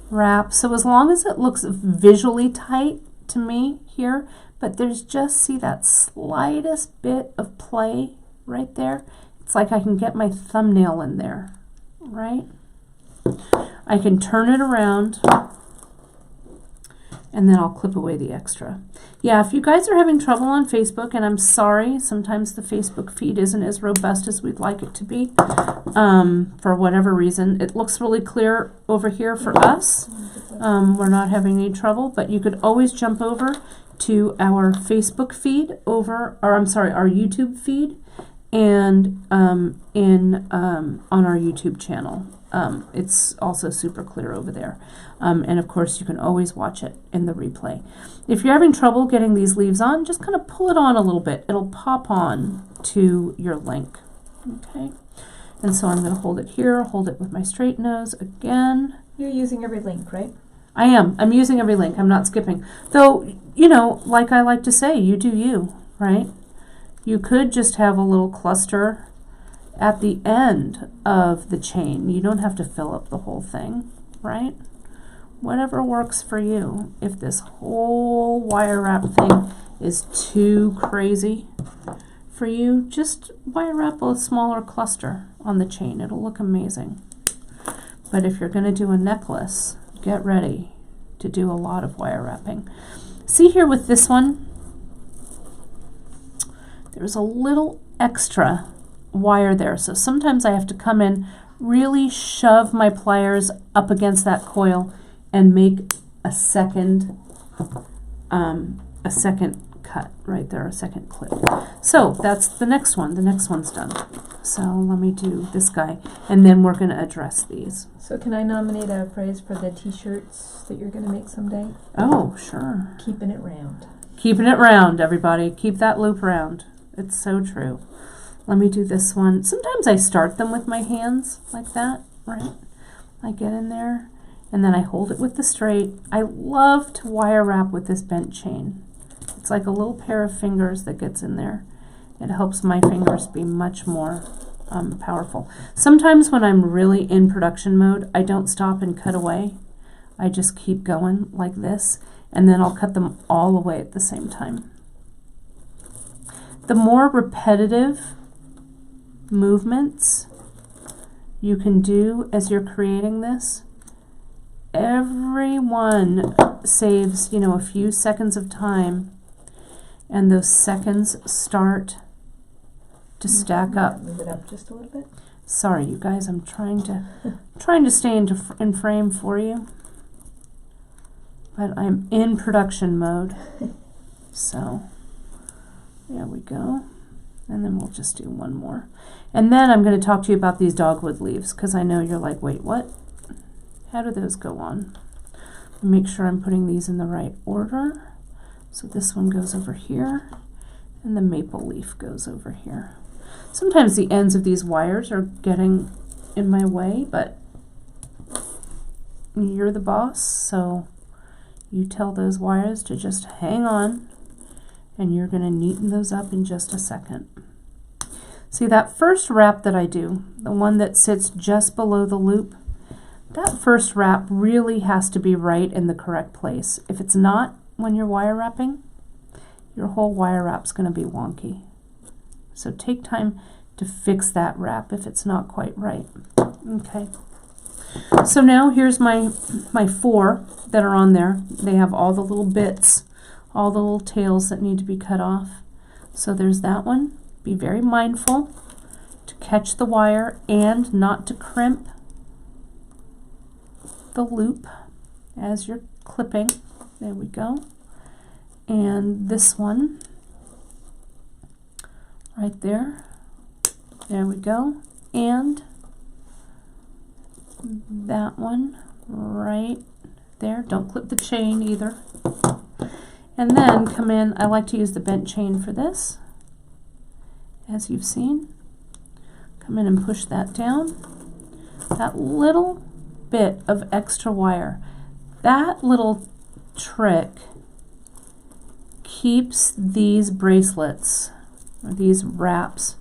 wrap. So as long as it looks visually tight to me here, but there's just, see that slightest bit of play right there? It's like I can get my thumbnail in there, right? I can turn it around and then I'll clip away the extra. Yeah, if you guys are having trouble on Facebook, and I'm sorry, sometimes the Facebook feed isn't as robust as we'd like it to be, for whatever reason. It looks really clear over here for us. We're not having any trouble, but you could always jump over to our Facebook feed our YouTube feed, and on our YouTube channel. It's also super clear over there. And of course you can always watch it in the replay. If you're having trouble getting these leaves on, just kind of pull it on a little bit. It'll pop on to your link. Okay. And so I'm going to hold it here, hold it with my straight nose again. You're using every link, right? I am. I'm using every link. I'm not skipping. Though, you know, like I like to say, you do you, right? You could just have a little cluster at the end of the chain. You don't have to fill up the whole thing, right? Whatever works for you. If this whole wire wrap thing is too crazy for you, just wire wrap a smaller cluster on the chain. It'll look amazing. But if you're going to do a necklace, get ready to do a lot of wire wrapping. See here with this one, there's a little extra wire there. So sometimes I have to come in, really shove my pliers up against that coil and make a second cut right there, a second clip. So that's the next one. The next one's done. So let me do this guy, and then we're going to address these. So can I nominate a phrase for the t-shirts that you're going to make someday? Oh, sure. Keeping it round. Keeping it round, everybody. Keep that loop round. It's so true. Let me do this one. Sometimes I start them with my hands like that, right? I get in there, and then I hold it with the straight. I love to wire wrap with this bent chain. It's like a little pair of fingers that gets in there. It helps my fingers be much more powerful. Sometimes when I'm really in production mode, I don't stop and cut away. I just keep going like this, and then I'll cut them all away at the same time. The more repetitive movements you can do as you're creating this, every one saves, you know, a few seconds of time, and those seconds start to stack up. Move it up just a little bit. Sorry, you guys, I'm trying to stay in frame for you. but I'm in production mode. So there we go. And then we'll just do one more. And then I'm going to talk to you about these dogwood leaves, because I know you're like, wait, what? How do those go on? Make sure I'm putting these in the right order. So this one goes over here, and the maple leaf goes over here. Sometimes the ends of these wires are getting in my way, but you're the boss, so you tell those wires to just hang on, and you're going to neaten those up in just a second. See, that first wrap that I do, the one that sits just below the loop, that first wrap really has to be right in the correct place. If it's not, when you're wire wrapping, your whole wire wrap's going to be wonky. So take time to fix that wrap if it's not quite right. Okay. So now here's my 4 that are on there. They have all the little bits, all the little tails that need to be cut off. So there's that one. Be very mindful to catch the wire and not to crimp the loop as you're clipping. There we go. And this one right there. There we go. And that one right there. Don't clip the chain either. And then come in. I like to use the bent chain for this, as you've seen. Come in and push that down. That little bit of extra wire, that little trick keeps these bracelets or these wraps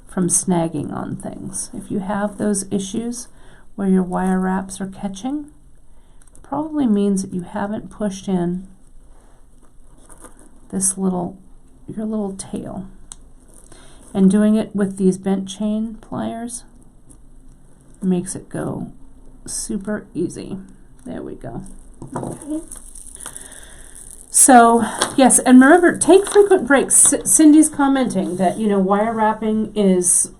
from snagging on things. If you have those issues where your wire wraps are catching, it probably means that you haven't pushed in this your little tail. And doing it with these bent chain pliers makes it go super easy. There we go. Okay. So, yes, and remember, take frequent breaks. Cindy's commenting that, you know, wire wrapping is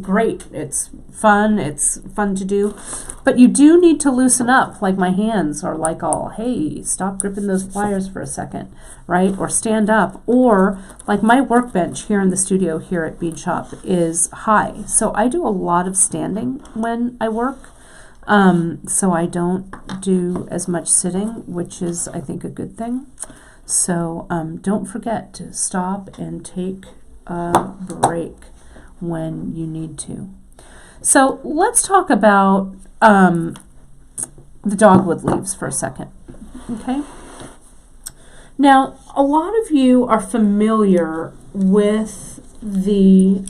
great. It's fun to do. But you do need to loosen up, like my hands are like all, hey, stop gripping those wires for a second, right? Or stand up. Or, like my workbench here in the studio here at Bead Shop is high. So I do a lot of standing when I work. So I don't do as much sitting, which is, I think, a good thing. So don't forget to stop and take a break when you need to. So let's talk about the dogwood leaves for a second. Okay. Now, a lot of you are familiar with the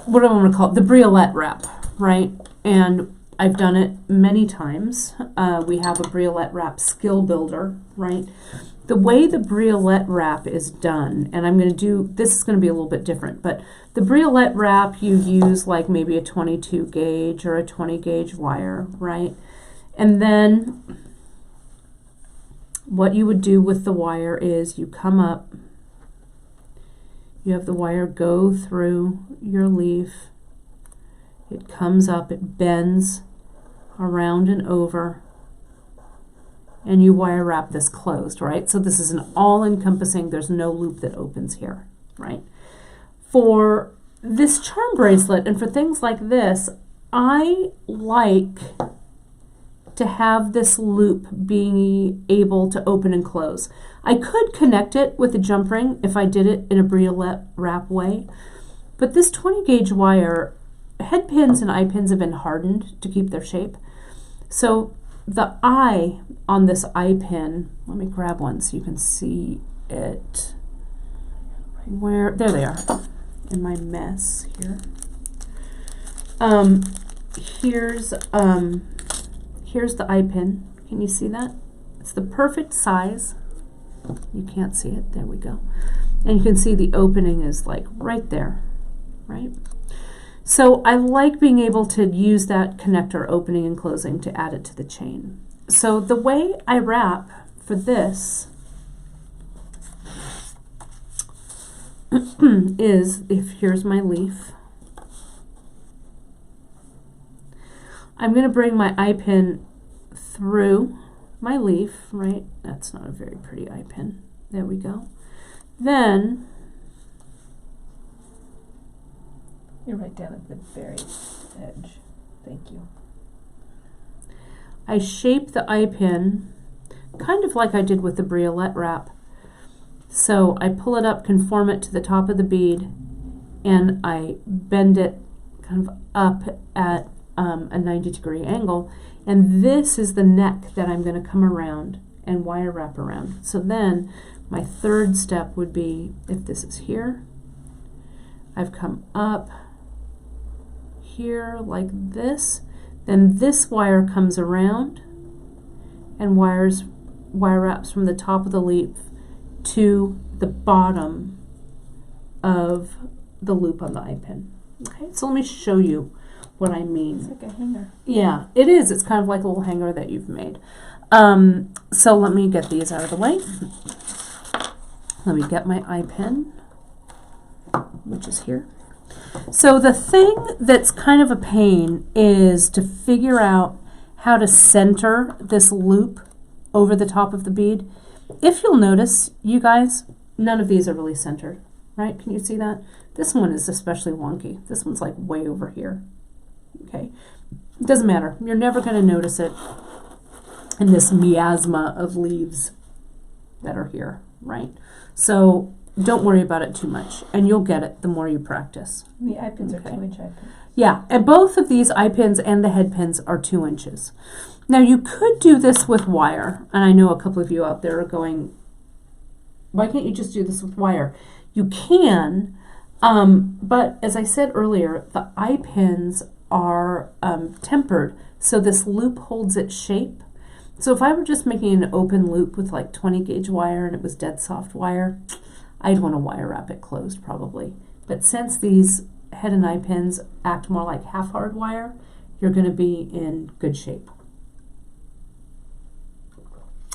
what do I want to call it? The briolette wrap, right? And I've done it many times. We have a briolette wrap skill builder, right? The way the briolette wrap is done, and I'm going to do, this is going to be a little bit different, but the briolette wrap, you use like maybe a 22 gauge or a 20 gauge wire, right? And then what you would do with the wire is you come up, you have the wire go through your leaf, it comes up, it bends around and over, and you wire wrap this closed, right? So this is an all-encompassing, there's no loop that opens here, right? For this charm bracelet and for things like this, I like to have this loop being able to open and close. I could connect it with a jump ring if I did it in a briolette wrap way, but this 20 gauge wire, head pins and eye pins have been hardened to keep their shape. So the eye on this eye pin, let me grab one so you can see it. Where, there they are in my mess here. Here's the eye pin. Can you see that? It's the perfect size. You can't see it. There we go. And you can see the opening is like right there, right? So I like being able to use that connector opening and closing to add it to the chain. So the way I wrap for this is, if here's my leaf, I'm going to bring my eye pin through my leaf, right? That's not a very pretty eye pin. There we go. Then you're right down at the very edge. Thank you. I shape the eye pin kind of like I did with the briolette wrap. So I pull it up, conform it to the top of the bead, and I bend it kind of up at a 90-degree angle. And this is the neck that I'm going to come around and wire wrap around. So then my third step would be, if this is here, I've come up here like this, then this wire comes around and wire wraps from the top of the leaf to the bottom of the loop on the eye pin. Okay, so let me show you what I mean. It's like a hanger. Yeah, it is. It's kind of like a little hanger that you've made. So let me get these out of the way. Let me get my eye pin, which is here. So the thing that's kind of a pain is to figure out how to center this loop over the top of the bead. If you'll notice, you guys, none of these are really centered, right? Can you see that? This one is especially wonky. This one's like way over here. Okay, it doesn't matter. You're never going to notice it in this miasma of leaves that are here, right? So don't worry about it too much, and you'll get it the more you practice. The eye pins are 2-inch eye pins. Yeah, and both of these eye pins and the head pins are 2 inches. Now you could do this with wire, and I know a couple of you out there are going, why can't you just do this with wire? You can, but as I said earlier, the eye pins are tempered, so this loop holds its shape. So if I were just making an open loop with like 20 gauge wire and it was dead soft wire, I'd want to wire wrap it closed probably. But since these head and eye pins act more like half hard wire, you're going to be in good shape.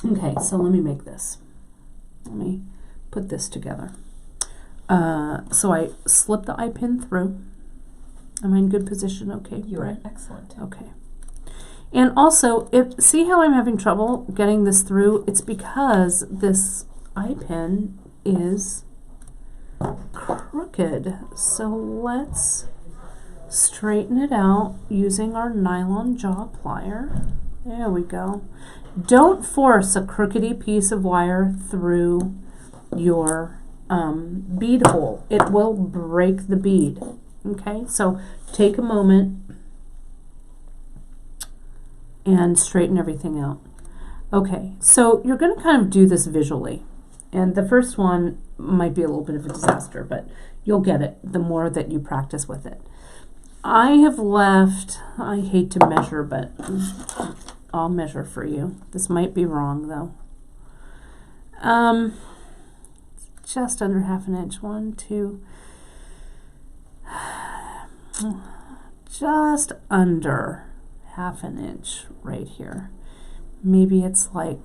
Okay, so let me make this. Let me put this together. So I slip the eye pin through. Am I in good position? Okay. You are excellent. Okay. And also, see how I'm having trouble getting this through? It's because this eye pin is crooked. So let's straighten it out using our nylon jaw plier. There we go. Don't force a crookedy piece of wire through your bead hole. It will break the bead. Okay, so take a moment and straighten everything out. Okay, so you're going to kind of do this visually. And the first one might be a little bit of a disaster, but you'll get it the more that you practice with it. I have left, I hate to measure, but I'll measure for you. This might be wrong though. Just under ½ an inch. 1, 2, just under ½ an inch right here. Maybe it's like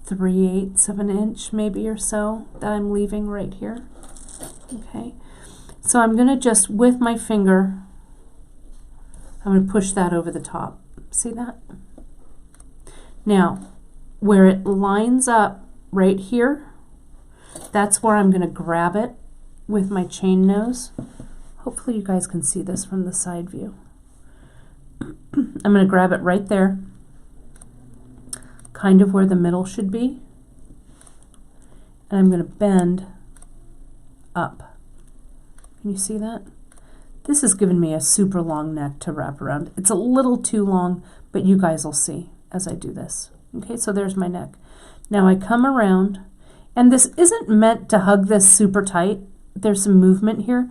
3/8 of an inch maybe or so that I'm leaving right here. Okay, so I'm going to just, with my finger, I'm going to push that over the top. See that? Now, where it lines up right here, that's where I'm going to grab it with my chain nose. Hopefully you guys can see this from the side view. I'm going to grab it right there, kind of where the middle should be, and I'm going to bend up. Can you see that? This has given me a super long neck to wrap around. It's a little too long, but you guys will see as I do this. Okay, so there's my neck. Now I come around, and this isn't meant to hug this super tight. There's some movement here.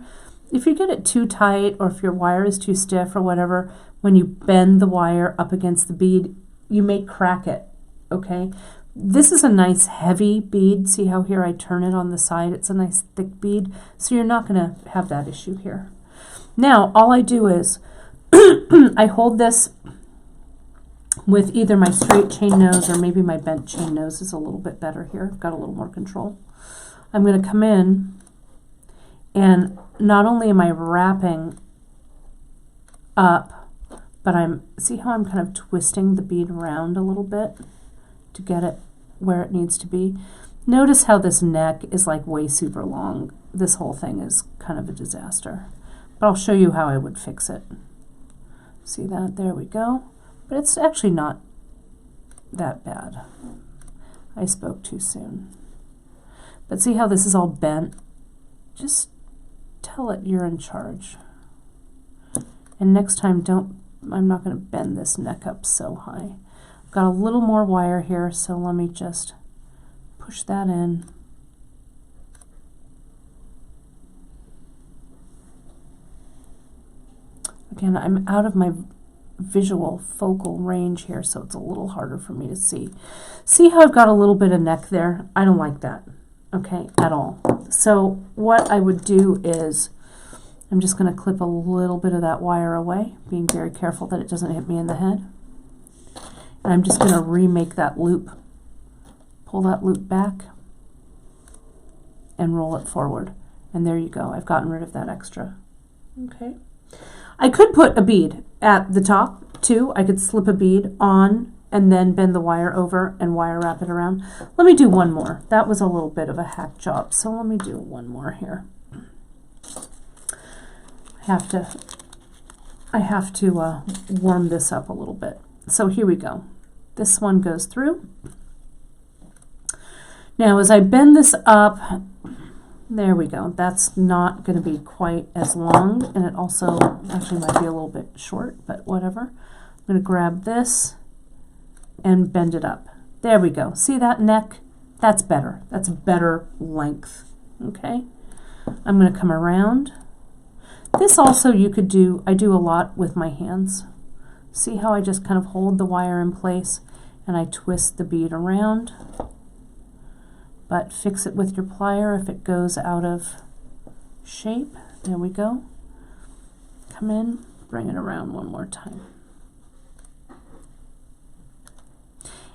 If you get it too tight, or if your wire is too stiff or whatever, when you bend the wire up against the bead, you may crack it, okay? This is a nice heavy bead. See how here I turn it on the side? It's a nice thick bead, so you're not going to have that issue here. Now, all I do is I hold this with either my straight chain nose or maybe my bent chain nose is a little bit better here. I've got a little more control. I'm going to come in, and not only am I wrapping up, but see how I'm kind of twisting the bead around a little bit to get it where it needs to be. Notice how this neck is like way super long. This whole thing is kind of a disaster, but I'll show you how I would fix it. See that? There we go. But it's actually not that bad. I spoke too soon. But see how this is all bent? Just tell it you're in charge. And next time, I'm not going to bend this neck up so high. I've got a little more wire here, so let me just push that in. Again, I'm out of my visual focal range here, so it's a little harder for me to see. See how I've got a little bit of neck there? I don't like that, okay, at all. So what I would do is I'm just going to clip a little bit of that wire away, being very careful that it doesn't hit me in the head. And I'm just going to remake that loop. Pull that loop back and roll it forward. And there you go. I've gotten rid of that extra. Okay. I could put a bead at the top too. I could slip a bead on and then bend the wire over and wire wrap it around. Let me do one more. That was a little bit of a hack job, so let me do one more here. I have to warm this up a little bit. So here we go. This one goes through. Now as I bend this up, there we go. That's not going to be quite as long, and it also actually might be a little bit short, but whatever. I'm going to grab this and bend it up. There we go. See that neck? That's better. That's better length. Okay. I'm going to come around. This also you could do, I do a lot with my hands. See how I just kind of hold the wire in place and I twist the bead around? But fix it with your plier if it goes out of shape. There we go. Come in, bring it around one more time.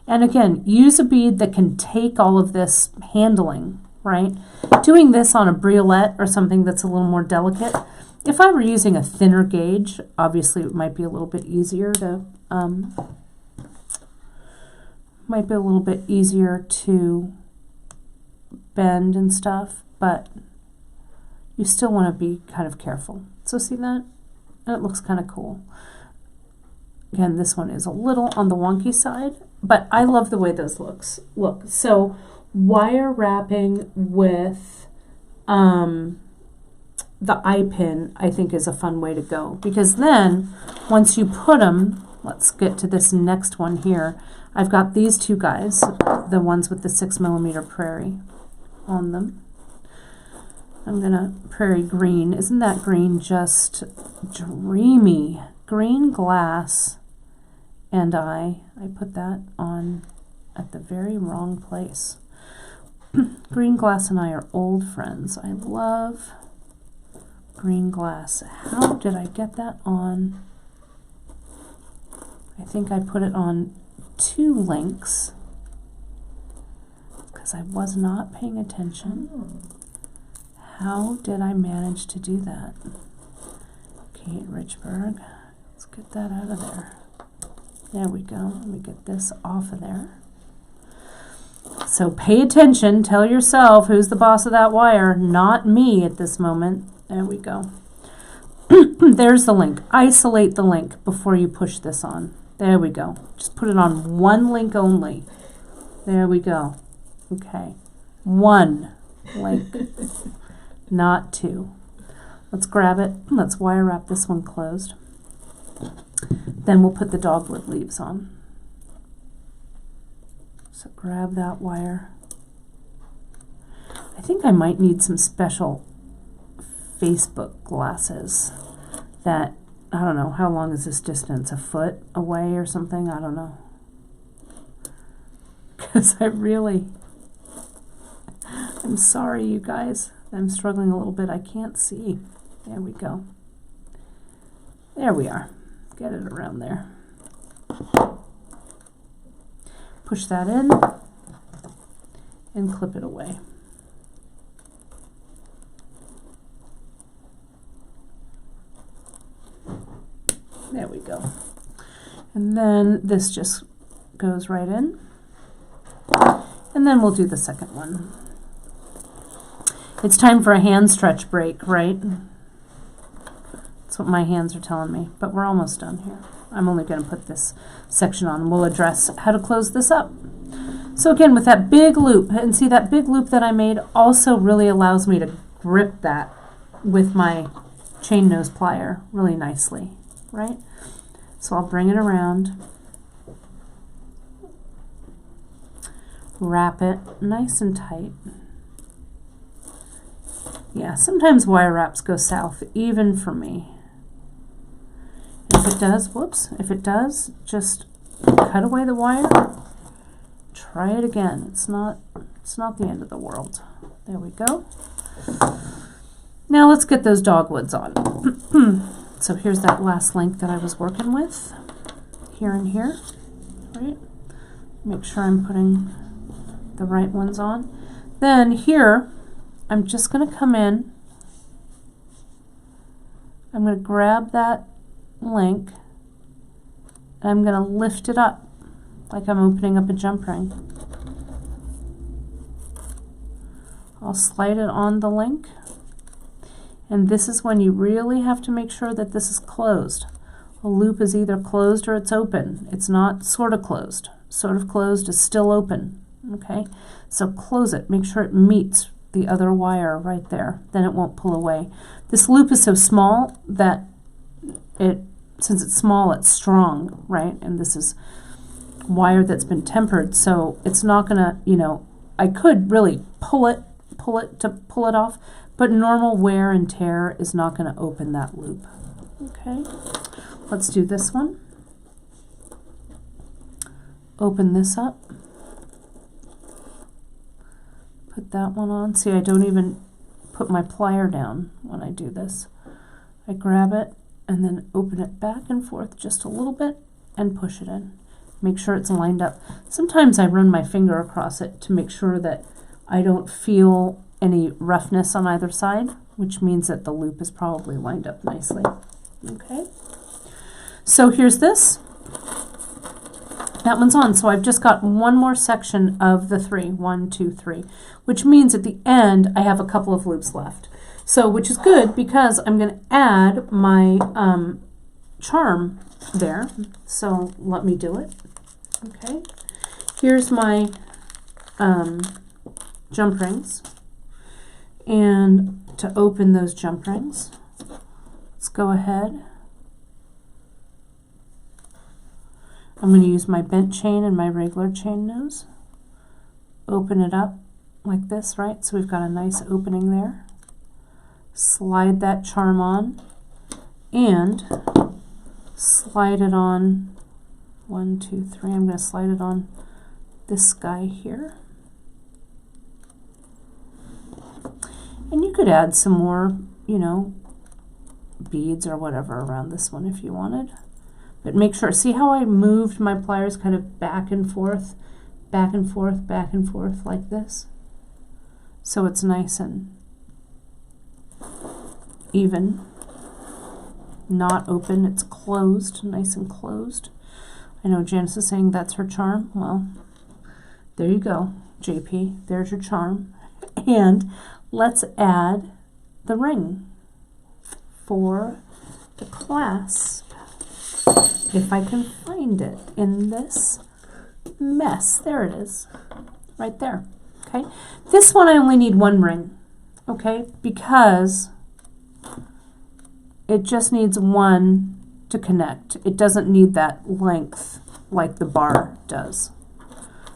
And again, use a bead that can take all of this handling, right? Doing this on a briolet or something that's a little more delicate. If I were using a thinner gauge, obviously it might be a little bit easier to bend and stuff, but you still want to be kind of careful. So see that? And it looks kind of cool. Again, this one is a little on the wonky side, but I love the way those look. So wire wrapping with the eye pin, I think, is a fun way to go, because then once you put them, let's get to this next one here. I've got these two guys, the ones with the 6mm prairie on them. I'm gonna prairie green. Isn't that green just dreamy? Green glass, and I put that on at the very wrong place. Green glass and I are old friends. I love green glass. How did I get that on? I think I put it on 2 links because I was not paying attention. How did I manage to do that? Kate Richburg. Let's get that out of there. There we go. Let me get this off of there. So pay attention. Tell yourself who's the boss of that wire. Not me at this moment. There we go. There's the link. Isolate the link before you push this on. There we go. Just put it on 1 link only. There we go. Okay. 1 link, not 2. Let's grab it. Let's wire wrap this one closed. Then we'll put the dogwood leaves on. So grab that wire. I think I might need some special Facebook glasses that, I don't know, how long is this distance? A foot away or something? I don't know. Because I'm sorry, you guys. I'm struggling a little bit. I can't see. There we go. There we are. Get it around there. Push that in and clip it away. There we go. And then this just goes right in. And then we'll do the second one. It's time for a hand stretch break, right? That's what my hands are telling me, but we're almost done here. I'm only going to put this section on. We'll address how to close this up. So again, with that big loop, and see that big loop that I made also really allows me to grip that with my chain nose plier really nicely, right? So I'll bring it around, wrap it nice and tight. Yeah, sometimes wire wraps go south, even for me. If it does, whoops, if it does, just cut away the wire, try it again. It's not the end of the world. There we go. Now let's get those dogwoods on. So here's that last link that I was working with, here and here, right? Make sure I'm putting the right ones on. Then here, I'm just going to come in, I'm going to grab that link, and I'm going to lift it up like I'm opening up a jump ring. I'll slide it on the link, and this is when you really have to make sure that this is closed. A loop is either closed or it's open. It's not sort of closed. Sort of closed is still open, okay? So close it, make sure it meets the other wire right there, then it won't pull away. This loop is so small that since it's small, it's strong, right? And this is wire that's been tempered, so it's not gonna, you know, I could really pull it off, but normal wear and tear is not gonna open that loop. Okay, let's do this one. Open this up. Put that one on. See, I don't even put my plier down when I do this. I grab it and then open it back and forth just a little bit and push it in. Make sure it's lined up. Sometimes I run my finger across it to make sure that I don't feel any roughness on either side, which means that the loop is probably lined up nicely. Okay, so here's this. That one's on, so I've just got one more section of the 3, 1, 2, 3, which means at the end I have a couple of loops left. So, which is good because I'm going to add my charm there. So let me do it. Okay, here's my jump rings, and to open those jump rings, let's go ahead. I'm going to use my bent chain and my regular chain nose. Open it up like this, right? So we've got a nice opening there. Slide that charm on and slide it on 1, 2, 3. I'm going to slide it on this guy here. And you could add some more, you know, beads or whatever around this one if you wanted. But make sure, see how I moved my pliers kind of back and forth, back and forth, back and forth like this? So it's nice and even, not open, it's closed, nice and closed. I know Janice is saying that's her charm. Well, there you go, JP, there's your charm. And let's add the ring for the clasp. If I can find it in this mess. There it is, right there. Okay, this one I only need one ring, okay, because it just needs one to connect. It doesn't need that length like the bar does.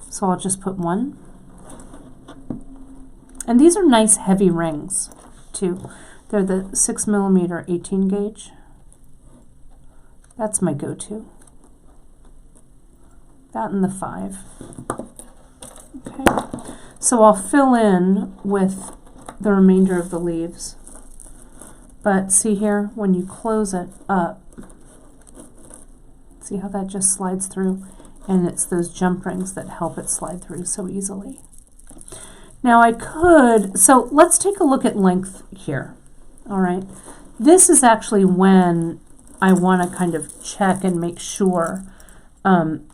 So I'll just put one. And these are nice heavy rings too. They're the 6mm 18 gauge. That's my go-to. That and the 5. Okay, so I'll fill in with the remainder of the leaves. But see here, when you close it up, see how that just slides through? And it's those jump rings that help it slide through so easily. Now I could, so let's take a look at length here. All right, this is actually when I want to kind of check and make sure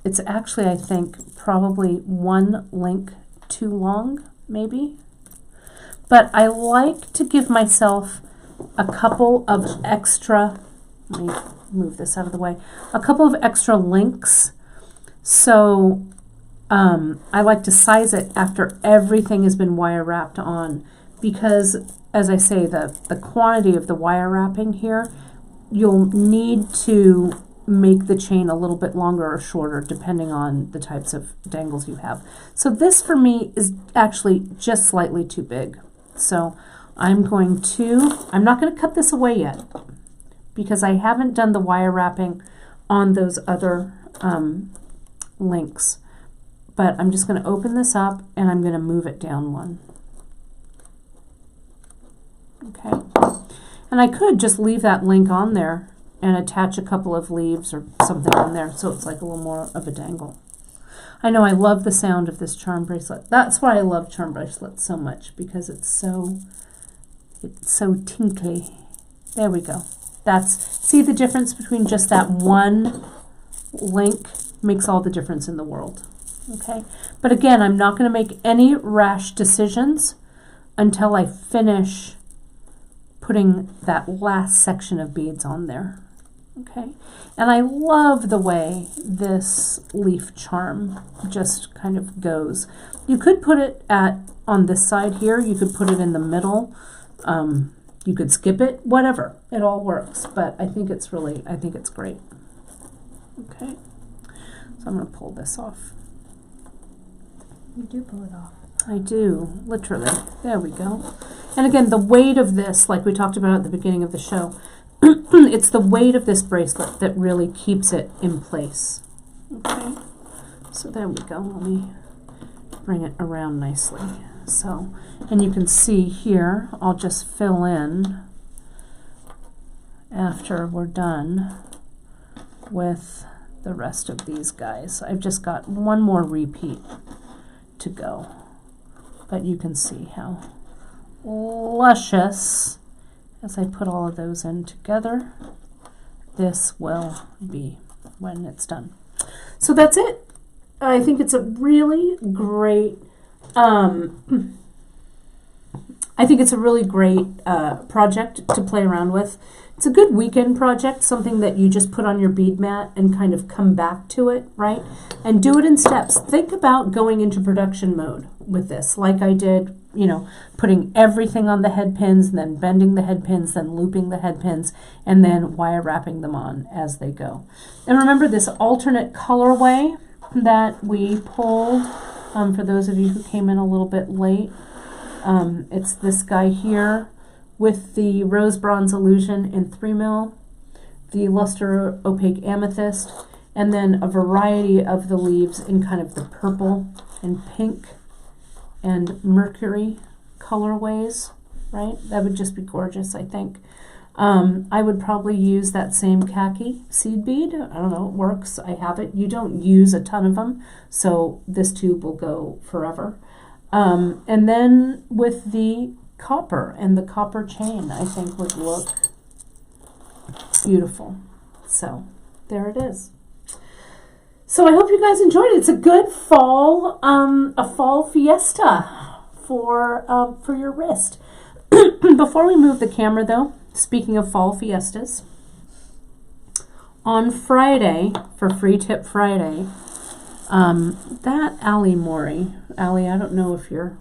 It's actually, I think, probably one link too long, maybe. But I like to give myself a couple of extra, let me move this out of the way, a couple of extra links. So I like to size it after everything has been wire wrapped on, because, as I say, the quantity of the wire wrapping here, you'll need to make the chain a little bit longer or shorter depending on the types of dangles you have. So this for me is actually just slightly too big. So I'm not going to cut this away yet because I haven't done the wire wrapping on those other links. But I'm just going to open this up and I'm going to move it down one. Okay. And I could just leave that link on there and attach a couple of leaves or something on there so it's like a little more of a dangle. I know I love the sound of this charm bracelet. That's why I love charm bracelets so much, because it's so tinkly. There we go. See the difference between just that one link makes all the difference in the world. Okay, but again, I'm not going to make any rash decisions until I finish putting that last section of beads on there. Okay, and I love the way this leaf charm just kind of goes. You could put it on this side here. You could put it in the middle. You could skip it. Whatever. It all works. But I think it's great. Okay, so I'm going to pull this off. You do pull it off. I do, literally. There we go. And again, the weight of this, like we talked about at the beginning of the show, it's the weight of this bracelet that really keeps it in place. Okay, so there we go. Let me bring it around nicely. So, and you can see here, I'll just fill in after we're done with the rest of these guys. I've just got one more repeat to go, but you can see how luscious, as I put all of those in together, this will be when it's done. So that's it. I think it's a really great project to play around with. It's a good weekend project, something that you just put on your bead mat and kind of come back to it, right? And do it in steps. Think about going into production mode with this, like I did, putting everything on the head pins, then bending the head pins, then looping the head pins, and then wire wrapping them on as they go. And remember this alternate colorway that we pulled, for those of you who came in a little bit late. It's this guy here with the rose bronze illusion in 3mm, the luster opaque amethyst, and then a variety of the leaves in kind of the purple and pink and mercury colorways, right? That would just be gorgeous, I think. I would probably use that same khaki seed bead. I don't know, it works. I have it. You don't use a ton of them, so this tube will go forever. And then with the copper and the copper chain, I think would look beautiful. So there it is. So I hope you guys enjoyed it. It's a good fall, a fall fiesta for your wrist. Before we move the camera though, speaking of fall fiestas, on Friday, for Free Tip Friday, that Allie Maury, Allie, I don't know if you're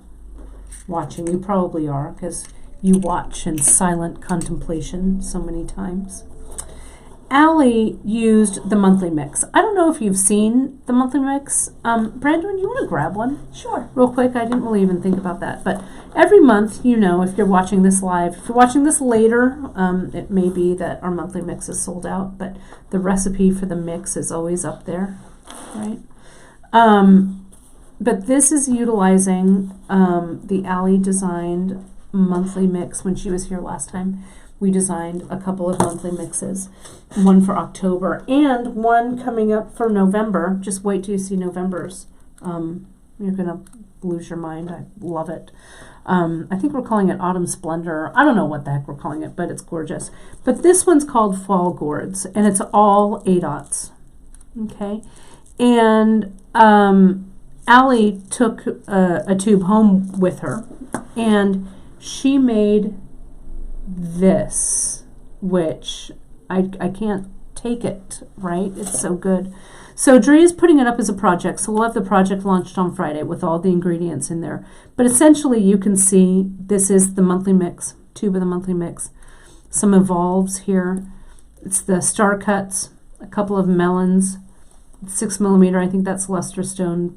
watching. You probably are, because you watch in silent contemplation so many times. Allie used the monthly mix. I don't know if you've seen the monthly mix. Brandon, you want to grab one? Sure. Real quick, I didn't really even think about that. But every month, if you're watching this live, if you're watching this later, it may be that our monthly mix is sold out, but the recipe for the mix is always up there, right? But this is utilizing the Allie designed monthly mix. When she was here last time, we designed a couple of monthly mixes, one for October and one coming up for November. Just wait till you see November's. You're going to lose your mind. I love it. I think we're calling it Autumn Splendor. I don't know what the heck we're calling it, but it's gorgeous. But this one's called Fall Gourds, and it's all 8/0. Okay? And Allie took a tube home with her, and she made this, which I can't take it, right? It's so good. So Drea is putting it up as a project, so we'll have the project launched on Friday with all the ingredients in there. But essentially you can see this is the monthly mix, tube of the monthly mix. Some evolves here. It's the star cuts, a couple of melons, 6mm, I think that's Lusterstone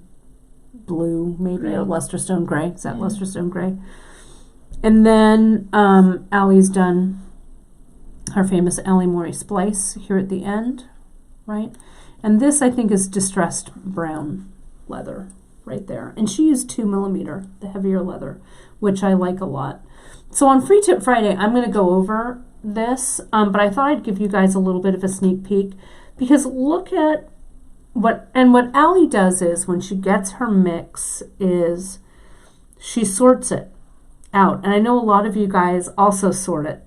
blue, maybe, or Lusterstone gray. Is that Lusterstone gray? And then Allie's done her famous Allie Morey splice here at the end, right? And this, I think, is distressed brown leather right there. And she used 2mm, the heavier leather, which I like a lot. So on Free Tip Friday, I'm going to go over this, but I thought I'd give you guys a little bit of a sneak peek, because look at what Allie does is when she gets her mix is she sorts it out. And I know a lot of you guys also sort it,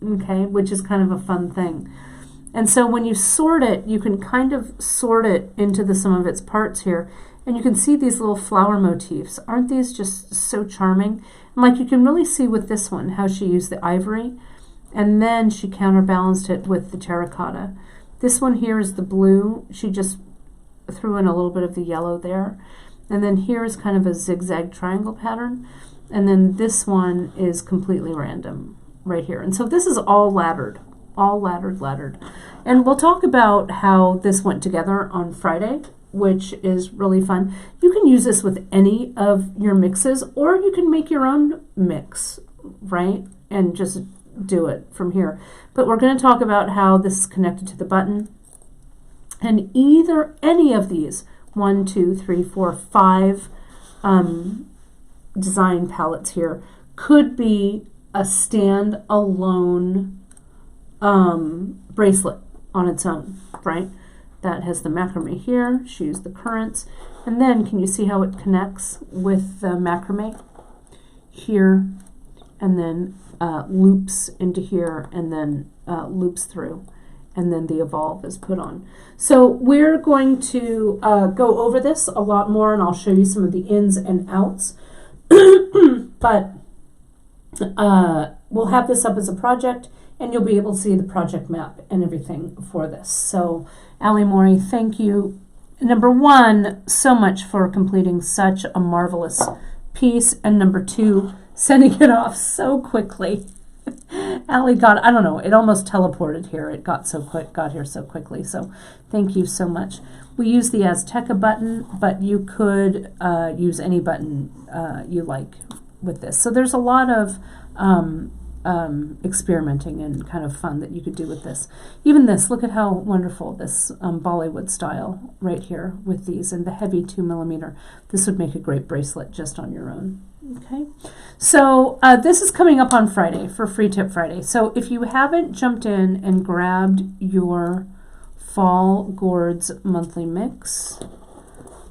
okay, which is kind of a fun thing. And so when you sort it, you can kind of sort it into the sum of its parts here. And you can see these little flower motifs. Aren't these just so charming? And like you can really see with this one, how she used the ivory. And then she counterbalanced it with the terracotta. This one here is the blue. She just threw in a little bit of the yellow there. And then here is kind of a zigzag triangle pattern. And then this one is completely random right here. And so this is all laddered. All laddered. And we'll talk about how this went together on Friday, which is really fun. You can use this with any of your mixes, or you can make your own mix, right? And just do it from here. But we're going to talk about how this is connected to the button. And any of these, 1, 2, 3, 4, 5 design palettes here could be a standalone bracelet on its own, right? That has the macrame here. She used the currants. And then can you see how it connects with the macrame here, and then loops into here, and then loops through, and then the evolve is put on. So we're going to go over this a lot more, and I'll show you some of the ins and outs. But we'll have this up as a project, and you'll be able to see the project map and everything for this. So Allie Morey, thank you, number one, so much for completing such a marvelous piece, and number two, sending it off so quickly. Allie got, I don't know, it almost teleported here. It got here so quickly. So thank you so much. We use the Azteca button, but you could use any button you like with this. So there's a lot of experimenting and kind of fun that you could do with this. Even this, look at how wonderful this Bollywood style right here with these, and the heavy 2mm. This would make a great bracelet just on your own. Okay, so this is coming up on Friday for Free Tip Friday. So if you haven't jumped in and grabbed your Fall Gourds monthly mix,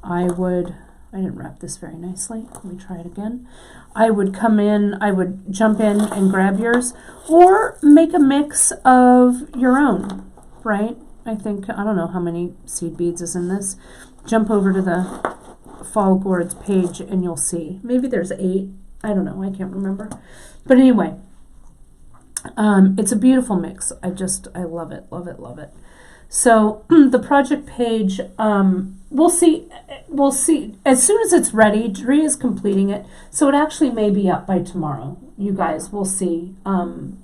I didn't wrap this very nicely. Let me try it again. I would jump in and grab yours, or make a mix of your own, right? I don't know how many seed beads is in this. Jump over to the Fall Gourds page and you'll see. Maybe there's 8. I don't know. I can't remember. But anyway, it's a beautiful mix. I love it, love it, love it. So the project page, we'll see as soon as it's ready. Drea is completing it, so it actually may be up by tomorrow. You guys will see.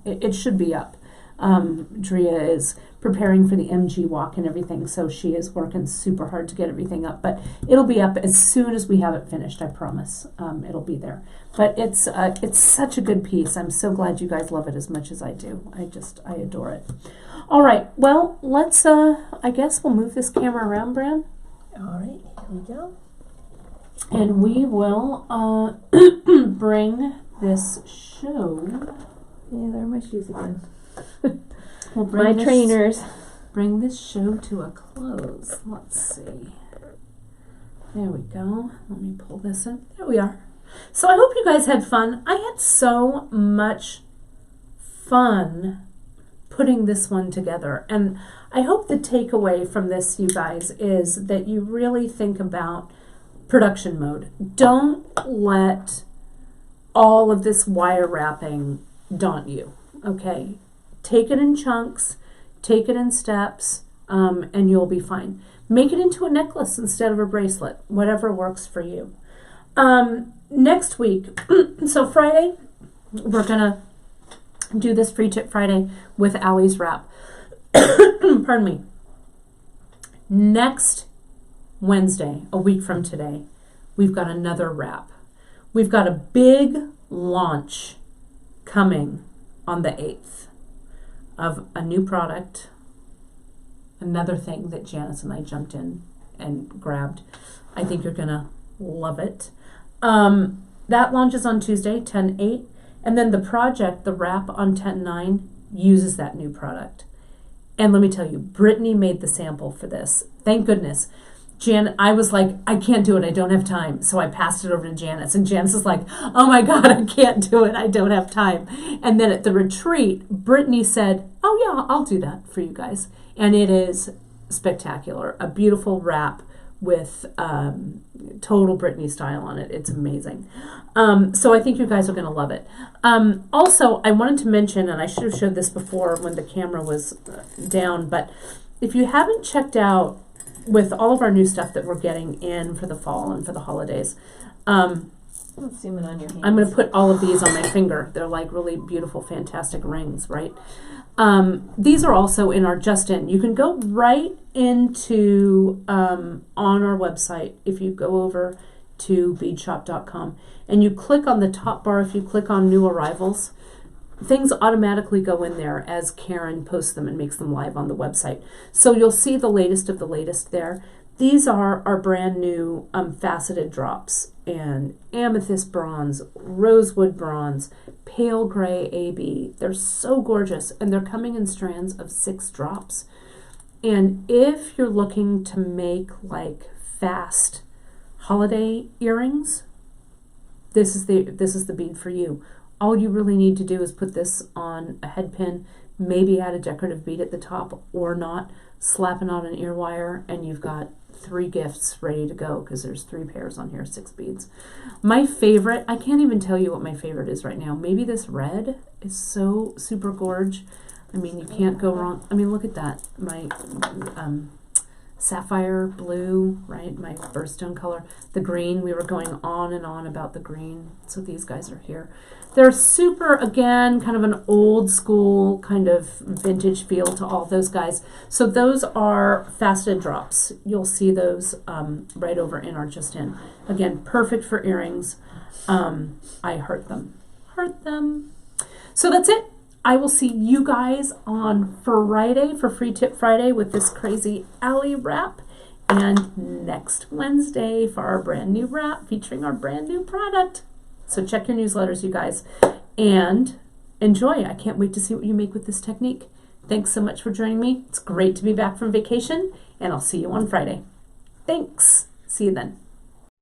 It should be up. Drea is preparing for the MG walk and everything, so she is working super hard to get everything up. But it'll be up as soon as we have it finished. I promise. It'll be there. But it's such a good piece. I'm so glad you guys love it as much as I do. I adore it. All right. Well, let's. I guess we'll move this camera around, Bran. All right. Here we go. And we will bring this show. Yeah, there are my shoes again. We'll bring my trainers. Bring this show to a close. Let's see. There we go. Let me pull this in. There we are. So I hope you guys had fun. I had so much fun putting this one together. And I hope the takeaway from this, you guys, is that you really think about production mode. Don't let all of this wire wrapping daunt you, okay? Take it in chunks, take it in steps, and you'll be fine. Make it into a necklace instead of a bracelet, whatever works for you. Next week, so Friday, we're gonna do this Free Tip Friday with Allie's wrap. Pardon me. Next Wednesday, a week from today, we've got another wrap. We've got a big launch coming on the 8th of a new product, another thing that Janice and I jumped in and grabbed. I think you're going to love it. That launches on Tuesday, 10/8, and then the project, the wrap on 10/9, uses that new product. And let me tell you, Brittany made the sample for this. Thank goodness. I was like, I can't do it. I don't have time. So I passed it over to Janice. And Janice is like, oh my God, I can't do it. I don't have time. And then at the retreat, Brittany said, oh yeah, I'll do that for you guys. And it is spectacular. A beautiful wrap with total Brittany style on it. It's amazing. So I think you guys are going to love it. Also, I wanted to mention, and I should have showed this before when the camera was down, but if you haven't checked out with all of our new stuff that we're getting in for the fall and for the holidays, Let's zoom in on your hands. I'm going to put all of these on my finger. They're like really beautiful, fantastic rings, right? These are also in our Just In. You can go right into on our website if you go over to beadshop.com and you click on the top bar. If you click on new arrivals, things automatically go in there as Karen posts them and makes them live on the website. So you'll see the latest of the latest there. These are our brand new faceted drops, and amethyst bronze, rosewood bronze, pale gray AB. They're so gorgeous, and they're coming in strands of 6 drops. And if you're looking to make like fast holiday earrings, this is the bead for you. All you really need to do is put this on a head pin, maybe add a decorative bead at the top or not, slap it on an ear wire, and you've got 3 gifts ready to go because there's 3 pairs on here, 6 beads. My favorite, I can't even tell you what my favorite is right now. Maybe this red is so super gorge. I mean, you can't go wrong. I mean, look at that. My sapphire blue, right? My birthstone color. The green, we were going on and on about the green. So these guys are here. They're super, again, kind of an old school kind of vintage feel to all those guys. So those are faceted drops. You'll see those right over in our Just In. Again, perfect for earrings. I heart them. Heart them. So that's it. I will see you guys on Friday for Free Tip Friday with this crazy Allie wrap. And next Wednesday for our brand new wrap featuring our brand new product. So check your newsletters, you guys, and enjoy. I can't wait to see what you make with this technique. Thanks so much for joining me. It's great to be back from vacation, and I'll see you on Friday. Thanks. See you then.